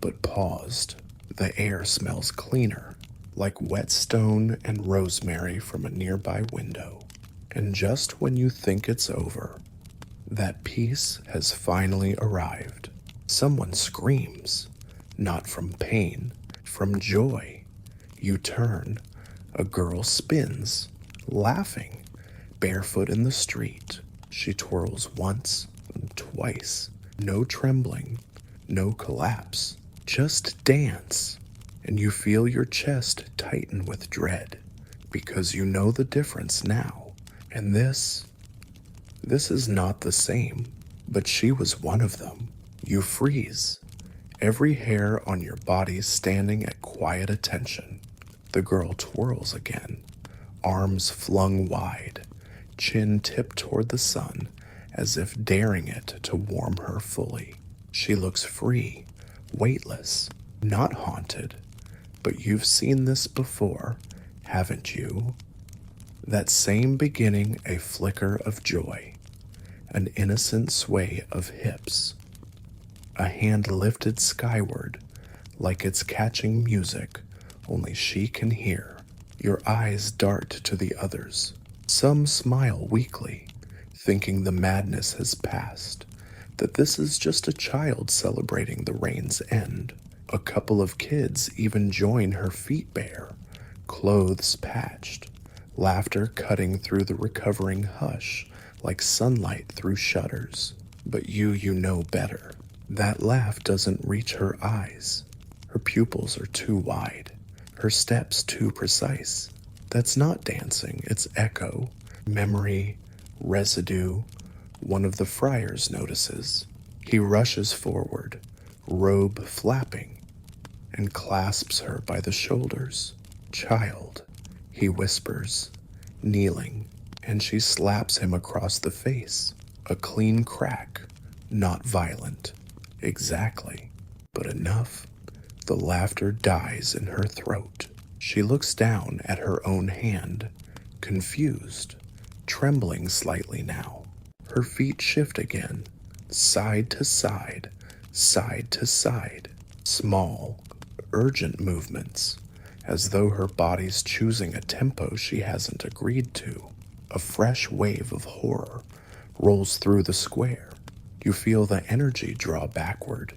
but paused. The air smells cleaner, like wet stone and rosemary from a nearby window. And just when you think it's over, that peace has finally arrived. Someone screams, not from pain, from joy. You turn. A girl spins, laughing, barefoot in the street. She twirls once and twice. No trembling, no collapse. Just dance. And you feel your chest tighten with dread, because you know the difference now. And this is not the same, but she was one of them. You freeze, every hair on your body standing at quiet attention. The girl twirls again, arms flung wide, chin tipped toward the sun, as if daring it to warm her fully. She looks free, weightless, not haunted. But you've seen this before, haven't you? That same beginning, a flicker of joy, an innocent sway of hips, a hand lifted skyward like it's catching music only she can hear. Your eyes dart to the others. Some smile weakly, thinking the madness has passed, that this is just a child celebrating the rain's end. A couple of kids even join her feet bare, clothes patched, laughter cutting through the recovering hush like sunlight through shutters. But you know better. That laugh doesn't reach her eyes. Her pupils are too wide, her steps too precise. That's not dancing, it's echo, memory, residue. One of the friars notices. He rushes forward, robe flapping, and clasps her by the shoulders. Child, he whispers, kneeling, and she slaps him across the face. A clean crack, not violent. Exactly, but enough. The laughter dies in her throat. She looks down at her own hand, confused, trembling slightly now. Her feet shift again, side to side, side to side. Small, urgent movements, as though her body's choosing a tempo she hasn't agreed to. A fresh wave of horror rolls through the square. You feel the energy draw backward,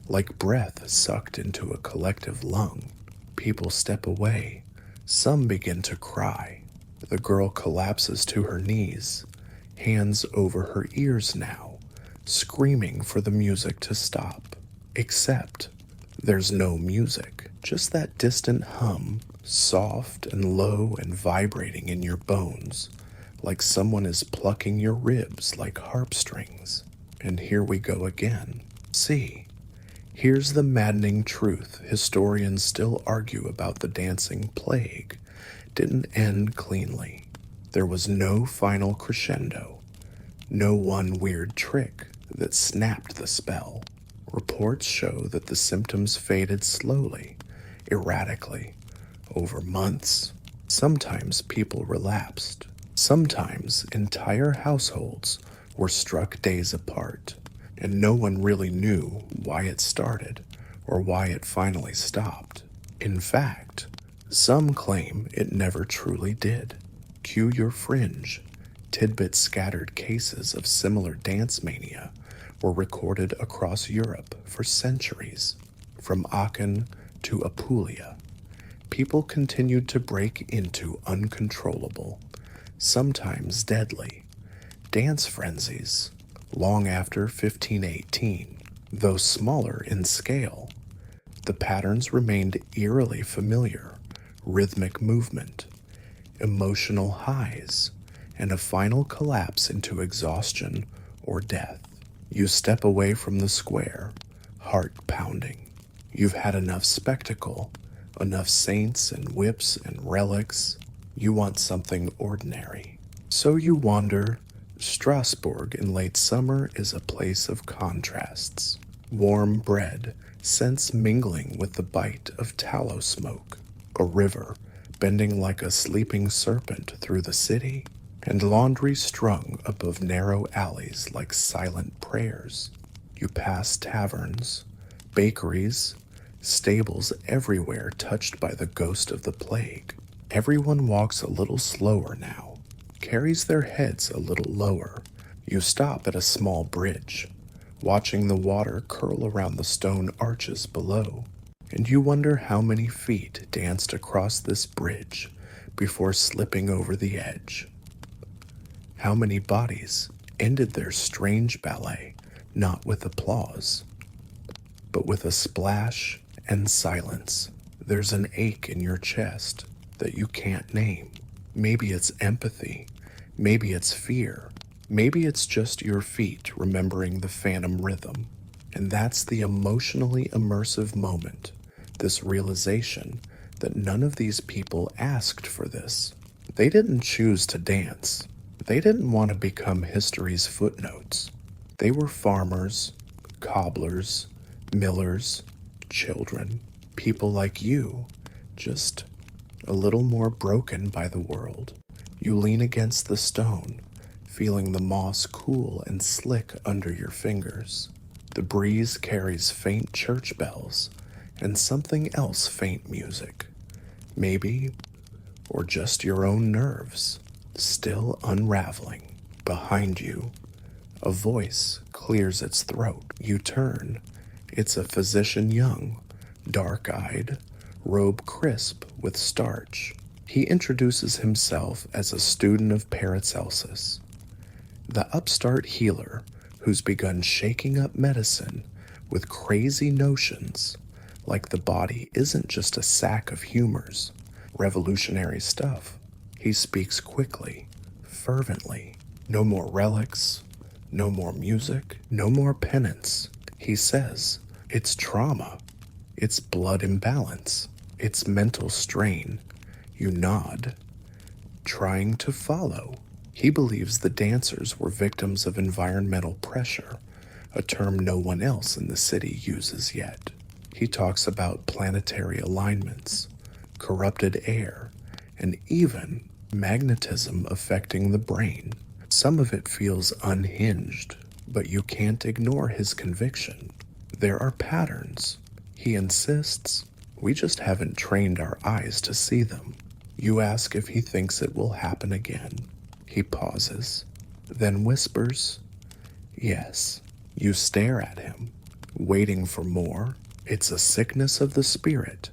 like breath sucked into a collective lung. People step away. Some begin to cry. The girl collapses to her knees, hands over her ears now, screaming for the music to stop. Except there's no music, just that distant hum, soft and low and vibrating in your bones, like someone is plucking your ribs like harp strings. And here we go again. See, here's the maddening truth historians still argue about. The dancing plague didn't end cleanly. There was no final crescendo, no one weird trick that snapped the spell. Reports show that the symptoms faded slowly, erratically, over months. Sometimes people relapsed. Sometimes entire households were struck days apart, and no one really knew why it started or why it finally stopped. In fact, some claim it never truly did. Cue your fringe. Tidbit scattered cases of similar dance mania were recorded across Europe for centuries. From Aachen to Apulia, people continued to break into uncontrollable, sometimes deadly, dance frenzies long after 1518. Though smaller in scale, the patterns remained eerily familiar. Rhythmic movement, emotional highs, and a final collapse into exhaustion or death. You step away from the square, heart pounding. You've had enough spectacle, enough saints and whips and relics. You want something ordinary. So you wander. Strasbourg in late summer is a place of contrasts. Warm bread, scents mingling with the bite of tallow smoke. A river bending like a sleeping serpent through the city, and laundry strung above narrow alleys like silent prayers. You pass taverns, bakeries, stables everywhere touched by the ghost of the plague. Everyone walks a little slower now, carries their heads a little lower. You stop at a small bridge, watching the water curl around the stone arches below. And you wonder how many feet danced across this bridge before slipping over the edge. How many bodies ended their strange ballet not with applause, but with a splash and silence. There's an ache in your chest that you can't name. Maybe it's empathy, maybe it's fear, maybe it's just your feet remembering the phantom rhythm. And that's the emotionally immersive moment. This realization that none of these people asked for this. They didn't choose to dance. They didn't want to become history's footnotes. They were farmers, cobblers, millers, children, people like you, just a little more broken by the world. You lean against the stone, feeling the moss cool and slick under your fingers. The breeze carries faint church bells and something else faint music. Maybe, or just your own nerves, still unraveling. Behind you, a voice clears its throat. You turn. It's a physician young, dark-eyed, robe crisp with starch. He introduces himself as a student of Paracelsus, the upstart healer who's begun shaking up medicine with crazy notions like the body isn't just a sack of humors, revolutionary stuff. He speaks quickly, fervently. No more relics, no more music, no more penance. He says, it's trauma, it's blood imbalance, it's mental strain. You nod, trying to follow. He believes the dancers were victims of environmental pressure, a term no one else in the city uses yet. He talks about planetary alignments, corrupted air, and even magnetism affecting the brain. Some of it feels unhinged, but you can't ignore his conviction. There are patterns. He insists, we just haven't trained our eyes to see them. You ask if he thinks it will happen again. He pauses, then whispers, yes. You stare at him, waiting for more. It's a sickness of the spirit,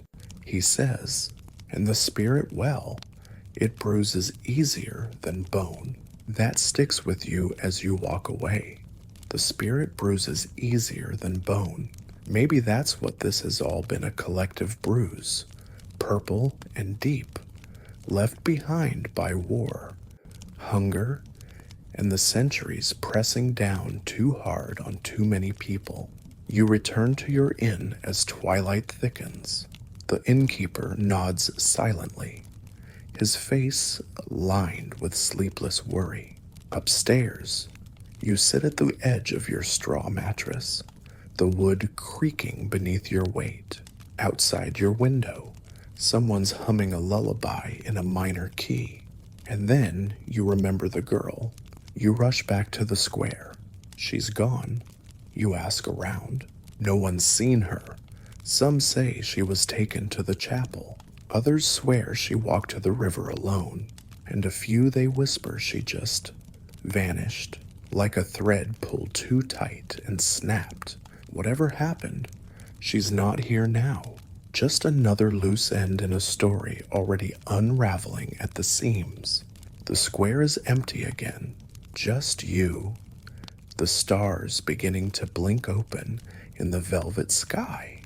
he says, and the spirit, well, it bruises easier than bone. That sticks with you as you walk away. The spirit bruises easier than bone. Maybe that's what this has all been, a collective bruise, purple and deep, left behind by war, hunger, and the centuries pressing down too hard on too many people. You return to your inn as twilight thickens. The innkeeper nods silently, his face lined with sleepless worry. Upstairs, you sit at the edge of your straw mattress, the wood creaking beneath your weight. Outside your window, someone's humming a lullaby in a minor key. And then you remember the girl. You rush back to the square. She's gone. You ask around. No one's seen her. Some say she was taken to the chapel. Others swear she walked to the river alone. And a few they whisper she just vanished, like a thread pulled too tight and snapped. Whatever happened, she's not here now. Just another loose end in a story already unraveling at the seams. The square is empty again. Just you. The stars beginning to blink open in the velvet sky,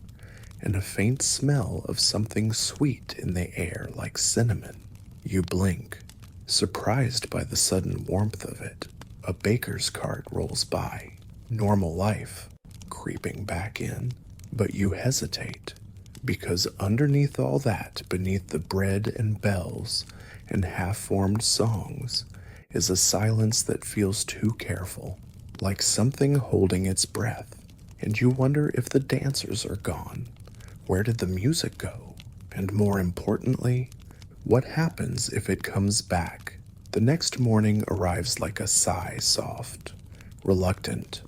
and a faint smell of something sweet in the air like cinnamon. You blink, surprised by the sudden warmth of it. A baker's cart rolls by. Normal life, creeping back in. But you hesitate, because underneath all that, beneath the bread and bells and half-formed songs, is a silence that feels too careful, like something holding its breath. And you wonder if the dancers are gone. Where did the music go? And more importantly, what happens if it comes back? The next morning arrives like a sigh, soft, reluctant,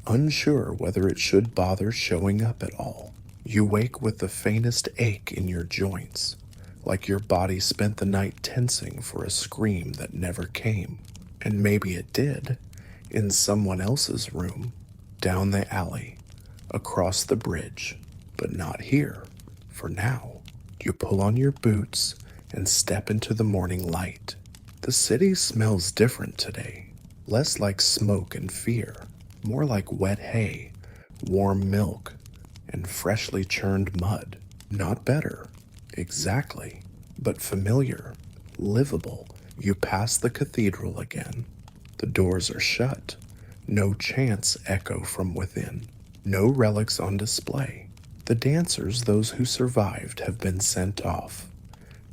unsure whether it should bother showing up at all. You wake with the faintest ache in your joints, like your body spent the night tensing for a scream that never came. And maybe it did, in someone else's room, down the alley, across the bridge, but not here, for now. You pull on your boots and step into the morning light. The city smells different today, less like smoke and fear, more like wet hay, warm milk, and freshly churned mud. Not better, exactly, but familiar, livable. You pass the cathedral again. The doors are shut. No chants echo from within. No relics on display. The dancers, those who survived, have been sent off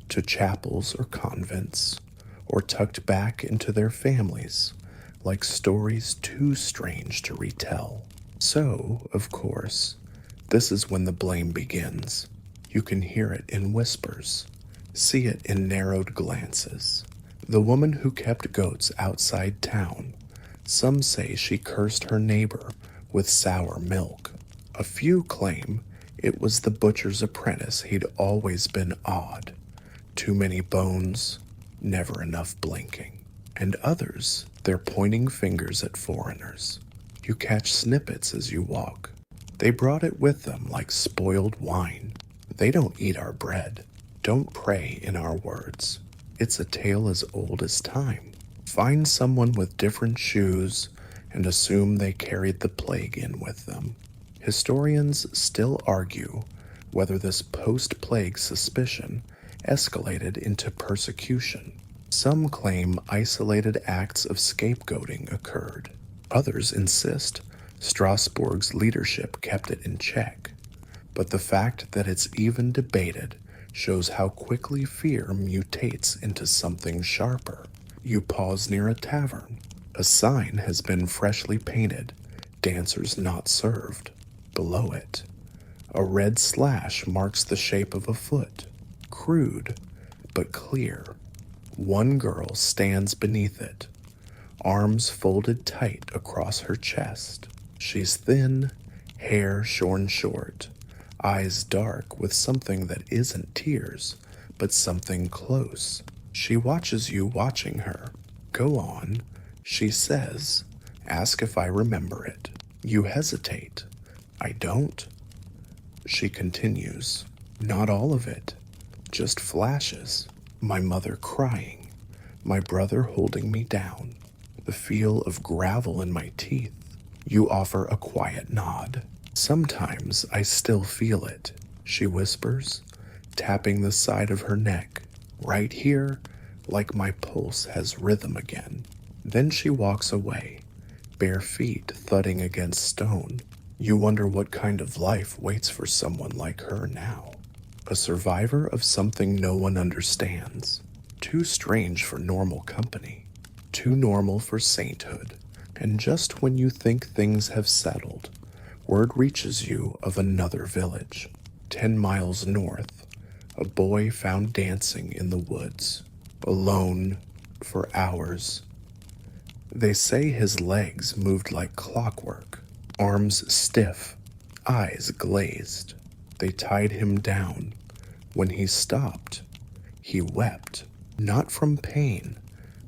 to chapels or convents, or tucked back into their families, like stories too strange to retell. So, of course, this is when the blame begins. You can hear it in whispers, see it in narrowed glances. The woman who kept goats outside town, some say she cursed her neighbor with sour milk. A few claim it was the butcher's apprentice. He'd always been odd. Too many bones, never enough blinking. And others, they're pointing fingers at foreigners. You catch snippets as you walk. They brought it with them like spoiled wine. They don't eat our bread, don't pray in our words. It's a tale as old as time. Find someone with different shoes and assume they carried the plague in with them. Historians still argue whether this post-plague suspicion escalated into persecution. Some claim isolated acts of scapegoating occurred. Others insist Strasbourg's leadership kept it in check. But the fact that it's even debated shows how quickly fear mutates into something sharper. You pause near a tavern. A sign has been freshly painted, dancers not served. Below it, a red slash marks the shape of a foot, crude but clear. One girl stands beneath it, arms folded tight across her chest. She's thin, hair shorn short, eyes dark with something that isn't tears, but something close. She watches you watching her. Go on, she says. Ask if I remember it. You hesitate. I don't. She continues. Not all of it. Just flashes. My mother crying. My brother holding me down. The feel of gravel in my teeth. You offer a quiet nod. Sometimes I still feel it, she whispers, tapping the side of her neck. Right here, like my pulse has rhythm again. Then she walks away, bare feet thudding against stone. You wonder what kind of life waits for someone like her now. A survivor of something no one understands. Too strange for normal company. Too normal for sainthood. And just when you think things have settled, word reaches you of another village. 10 miles north, a boy found dancing in the woods, alone for hours. They say his legs moved like clockwork, arms stiff, eyes glazed. They tied him down. When he stopped, he wept, not from pain,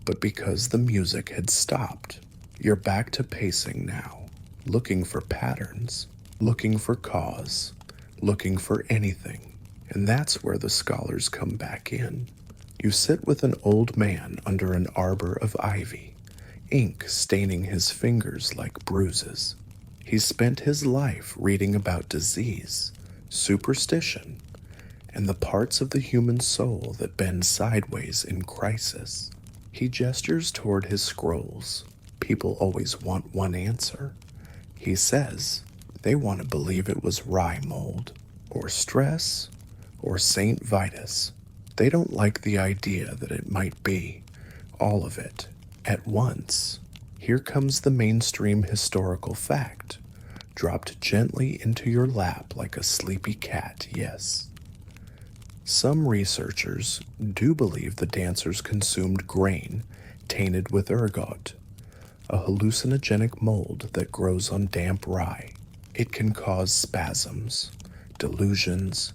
but because the music had stopped. You're back to pacing now, looking for patterns, looking for cause, looking for anything. And that's where the scholars come back in. You sit with an old man under an arbor of ivy, ink staining his fingers like bruises. He's spent his life reading about disease, superstition, and the parts of the human soul that bend sideways in crisis. He gestures toward his scrolls. People always want one answer. He says they want to believe it was rye mold, or stress, or St. Vitus. They don't like the idea that it might be all of it at once. Here comes the mainstream historical fact, dropped gently into your lap like a sleepy cat, yes. Some researchers do believe the dancers consumed grain tainted with ergot, a hallucinogenic mold that grows on damp rye. It can cause spasms, delusions,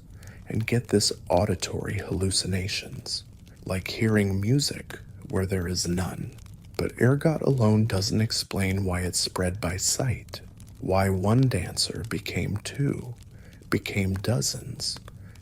and get this auditory hallucinations, like hearing music where there is none. But ergot alone doesn't explain why it spread by sight, why one dancer became two, became dozens,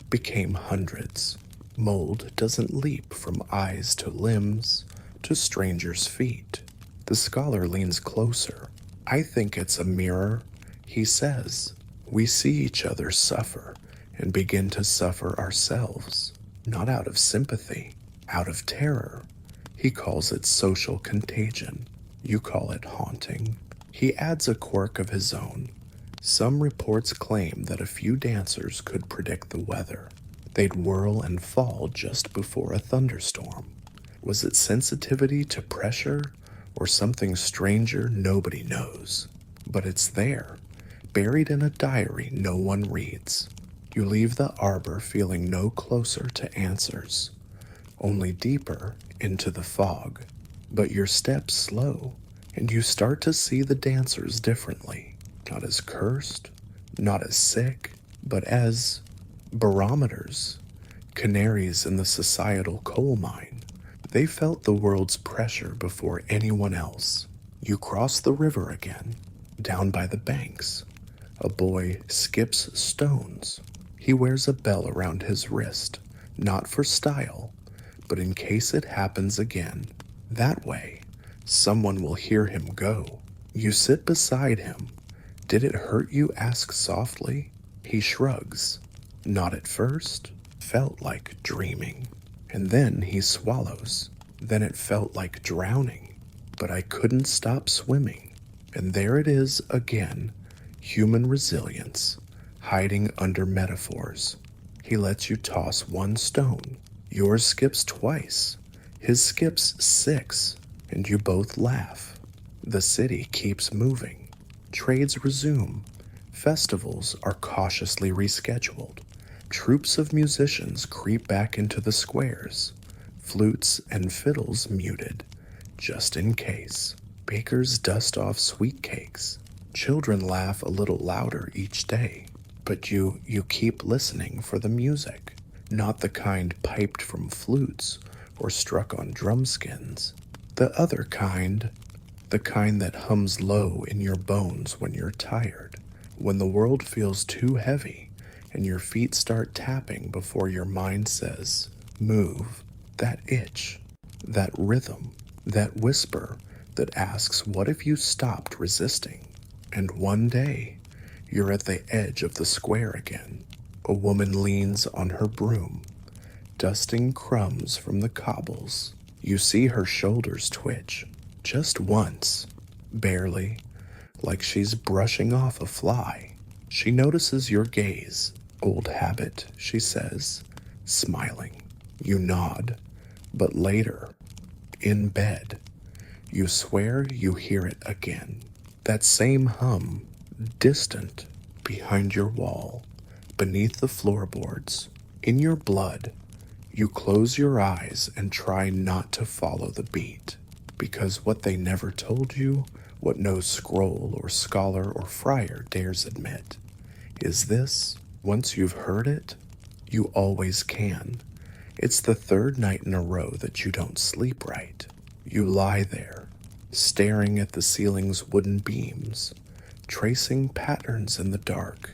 became hundreds. Mold doesn't leap from eyes to limbs to strangers' feet. The scholar leans closer. I think it's a mirror, he says. We see each other suffer and begin to suffer ourselves, not out of sympathy, out of terror. He calls it social contagion. You call it haunting. He adds a quirk of his own. Some reports claim that a few dancers could predict the weather. They'd whirl and fall just before a thunderstorm. Was it sensitivity to pressure or something stranger nobody knows? But it's there, buried in a diary no one reads. You leave the arbor feeling no closer to answers, only deeper into the fog. But your steps slow, and you start to see the dancers differently, not as cursed, not as sick, but as barometers, canaries in the societal coal mine. They felt the world's pressure before anyone else. You cross the river again, down by the banks. A boy skips stones. He wears a bell around his wrist, not for style, but in case it happens again. That way, someone will hear him go. You sit beside him. Did it hurt you? Ask softly. He shrugs. Not at first. Felt like dreaming. And then he swallows. Then it felt like drowning. But I couldn't stop swimming. And there it is again. Human resilience, hiding under metaphors. He lets you toss one stone. Yours skips twice. His skips 6, and you both laugh. The city keeps moving. Trades resume. Festivals are cautiously rescheduled. Troops of musicians creep back into the squares. Flutes and fiddles muted, just in case. Bakers dust off sweet cakes. Children laugh a little louder each day. But you keep listening for the music. Not the kind piped from flutes or struck on drumskins. The other kind, the kind that hums low in your bones when you're tired, when the world feels too heavy and your feet start tapping before your mind says, move. That itch, that rhythm, that whisper that asks, what if you stopped resisting? And one day, you're at the edge of the square again. A woman leans on her broom, dusting crumbs from the cobbles. You see her shoulders twitch, just once, barely, like she's brushing off a fly. She notices your gaze. Old habit, she says, smiling. You nod, but later, in bed, you swear you hear it again. That same hum, distant, behind your wall, beneath the floorboards, in your blood. You close your eyes and try not to follow the beat, because what they never told you, what no scroll or scholar or friar dares admit, is this: once you've heard it, you always can. It's the third night in a row that you don't sleep right. You lie there, staring at the ceiling's wooden beams, tracing patterns in the dark,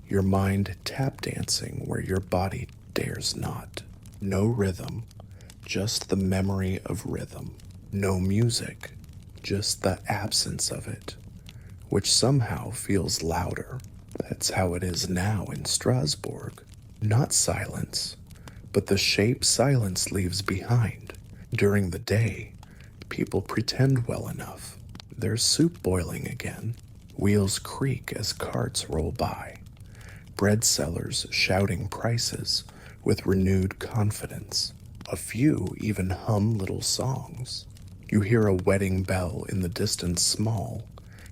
your mind tap dancing where your body dares not. No rhythm, just the memory of rhythm. No music, just the absence of it, which somehow feels louder. That's how it is now in Strasbourg. Not silence, but the shape silence leaves behind. During the day, people pretend well enough. There's soup boiling again. Wheels creak as carts roll by. Bread sellers shouting prices with renewed confidence. A few even hum little songs. You hear a wedding bell in the distance, small,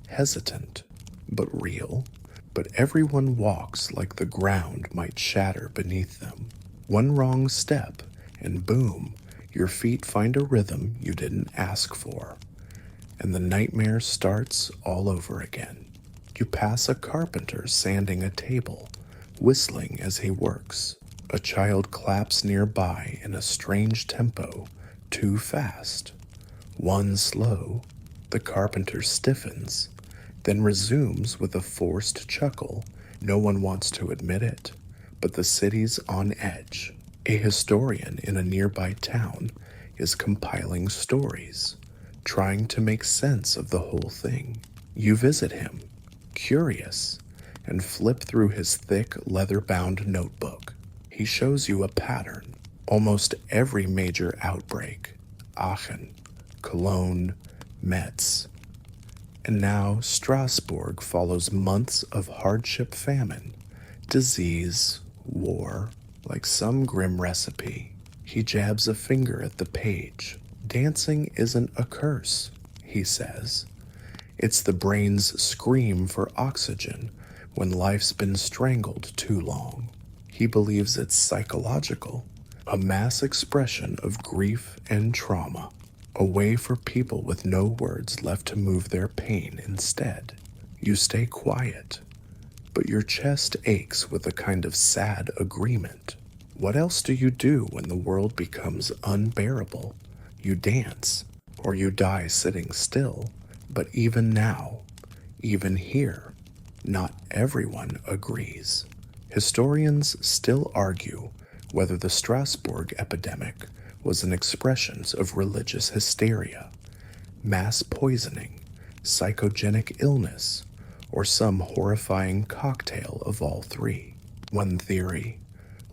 hesitant, but real. But everyone walks like the ground might shatter beneath them. One wrong step, and boom, your feet find a rhythm you didn't ask for. And the nightmare starts all over again. You pass a carpenter sanding a table, whistling as he works. A child claps nearby in a strange tempo, too fast. One slow, the carpenter stiffens, then resumes with a forced chuckle. No one wants to admit it, but the city's on edge. A historian in a nearby town is compiling stories, trying to make sense of the whole thing. You visit him, curious, and flip through his thick, leather-bound notebook. He shows you a pattern. Almost every major outbreak, Aachen, Cologne, Metz. And now Strasbourg follows months of hardship, famine, disease, war, like some grim recipe. He jabs a finger at the page. Dancing isn't a curse, he says. It's the brain's scream for oxygen when life's been strangled too long. He believes it's psychological, a mass expression of grief and trauma, a way for people with no words left to move their pain instead. You stay quiet, but your chest aches with a kind of sad agreement. What else do you do when the world becomes unbearable? You dance, or you die sitting still. But even now, even here, not everyone agrees. Historians still argue whether the Strasbourg epidemic was an expression of religious hysteria, mass poisoning, psychogenic illness, or some horrifying cocktail of all three. One theory,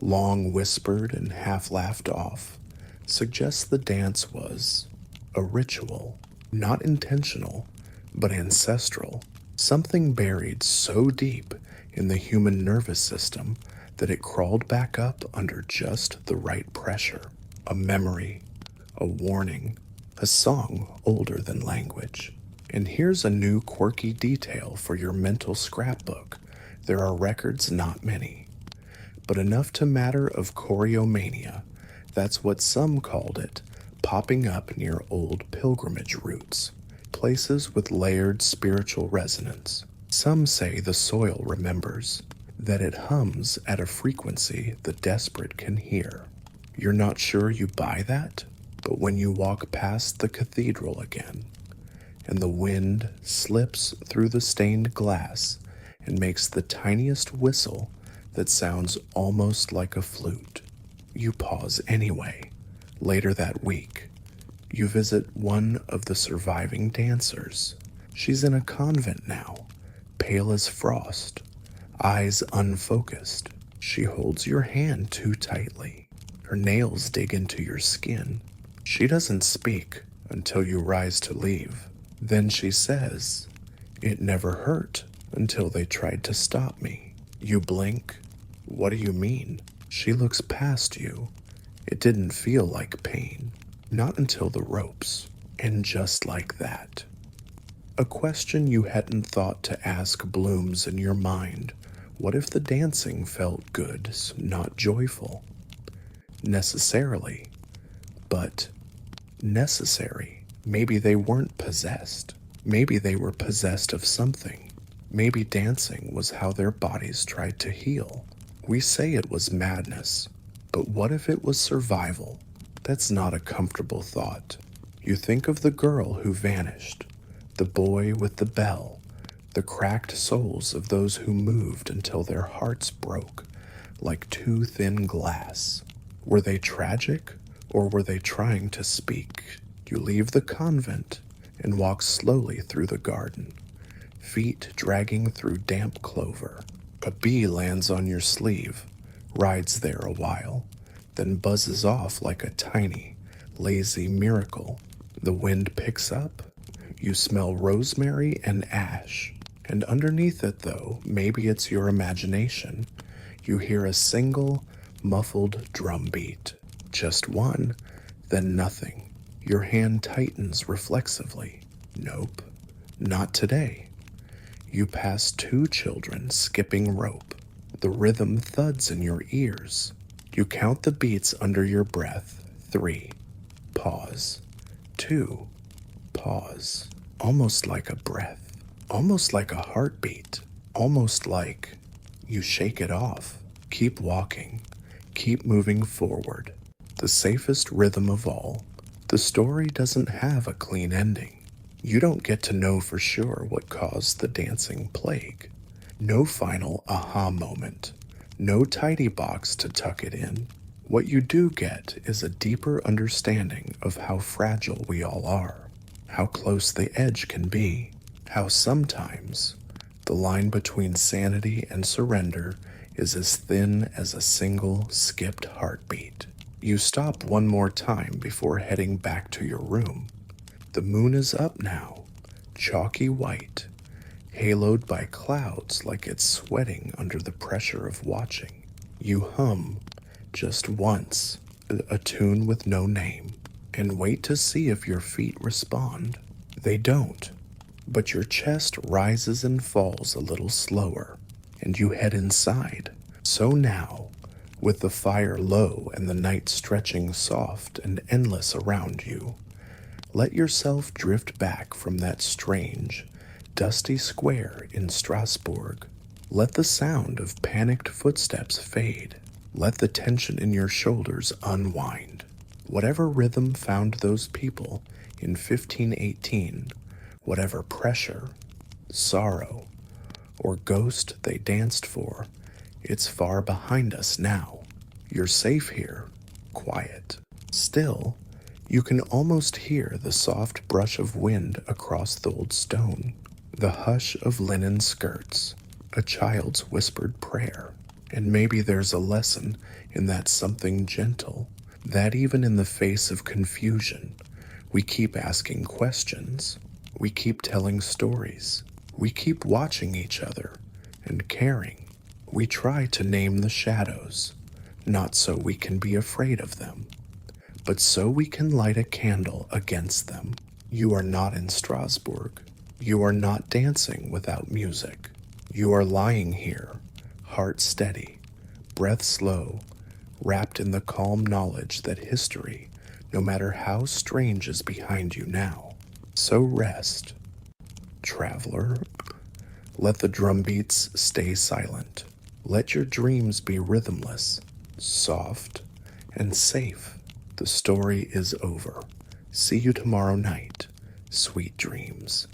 long whispered and half laughed off, suggests the dance was a ritual, not intentional, but ancestral, something buried so deep in the human nervous system that it crawled back up under just the right pressure. A memory, a warning, a song older than language. And here's a new quirky detail for your mental scrapbook. There are records, not many, but enough to matter of choreomania. That's what some called it, popping up near old pilgrimage routes, places with layered spiritual resonance. Some say the soil remembers, that it hums at a frequency the desperate can hear. You're not sure you buy that, but when you walk past the cathedral again, and the wind slips through the stained glass and makes the tiniest whistle that sounds almost like a flute, you pause anyway. Later that week, you visit one of the surviving dancers. She's in a convent now, pale as frost, eyes unfocused. She holds your hand too tightly. Her nails dig into your skin. She doesn't speak until you rise to leave. Then she says, "It never hurt until they tried to stop me." You blink. What do you mean? She looks past you. It didn't feel like pain. Not until the ropes. And just like that. A question you hadn't thought to ask blooms in your mind. What if the dancing felt good, not joyful? Necessarily. But necessary. Maybe they weren't possessed. Maybe they were possessed of something. Maybe dancing was how their bodies tried to heal. We say it was madness, but what if it was survival? That's not a comfortable thought. You think of the girl who vanished, the boy with the bell, the cracked souls of those who moved until their hearts broke like too thin glass. Were they tragic, or were they trying to speak? You leave the convent and walk slowly through the garden, feet dragging through damp clover. A bee lands on your sleeve, rides there a while, then buzzes off like a tiny, lazy miracle. The wind picks up. You smell rosemary and ash. And underneath it, though, maybe it's your imagination, you hear a single, muffled drum beat. Just one, then nothing. Your hand tightens reflexively. Nope, not today. You pass two children skipping rope. The rhythm thuds in your ears. You count the beats under your breath. 3. Pause. 2. Pause. Almost like a breath. Almost like a heartbeat. Almost like you shake it off. Keep walking. Keep moving forward. The safest rhythm of all. The story doesn't have a clean ending. You don't get to know for sure what caused the dancing plague. No final aha moment. No tidy box to tuck it in. What you do get is a deeper understanding of how fragile we all are, how close the edge can be, how sometimes the line between sanity and surrender is as thin as a single skipped heartbeat. You stop one more time before heading back to your room. The moon is up now, chalky white, haloed by clouds like it's sweating under the pressure of watching. You hum just once, a tune with no name, and wait to see if your feet respond. They don't, but your chest rises and falls a little slower, and you head inside. So now, with the fire low and the night stretching soft and endless around you, let yourself drift back from that strange, dusty square in Strasbourg. Let the sound of panicked footsteps fade. Let the tension in your shoulders unwind. Whatever rhythm found those people in 1518, whatever pressure, sorrow, or ghost they danced for, it's far behind us now. You're safe here, quiet. Still, you can almost hear the soft brush of wind across the old stone, the hush of linen skirts, a child's whispered prayer. And maybe there's a lesson in that something gentle, that even in the face of confusion, we keep asking questions, we keep telling stories, we keep watching each other and caring. We try to name the shadows, not so we can be afraid of them, but so we can light a candle against them. You are not in Strasbourg. You are not dancing without music. You are lying here, heart steady, breath slow, wrapped in the calm knowledge that history, no matter how strange, is behind you now. So rest, traveler. Let the drum beats stay silent. Let your dreams be rhythmless, soft, and safe. The story is over. See you tomorrow night. Sweet dreams.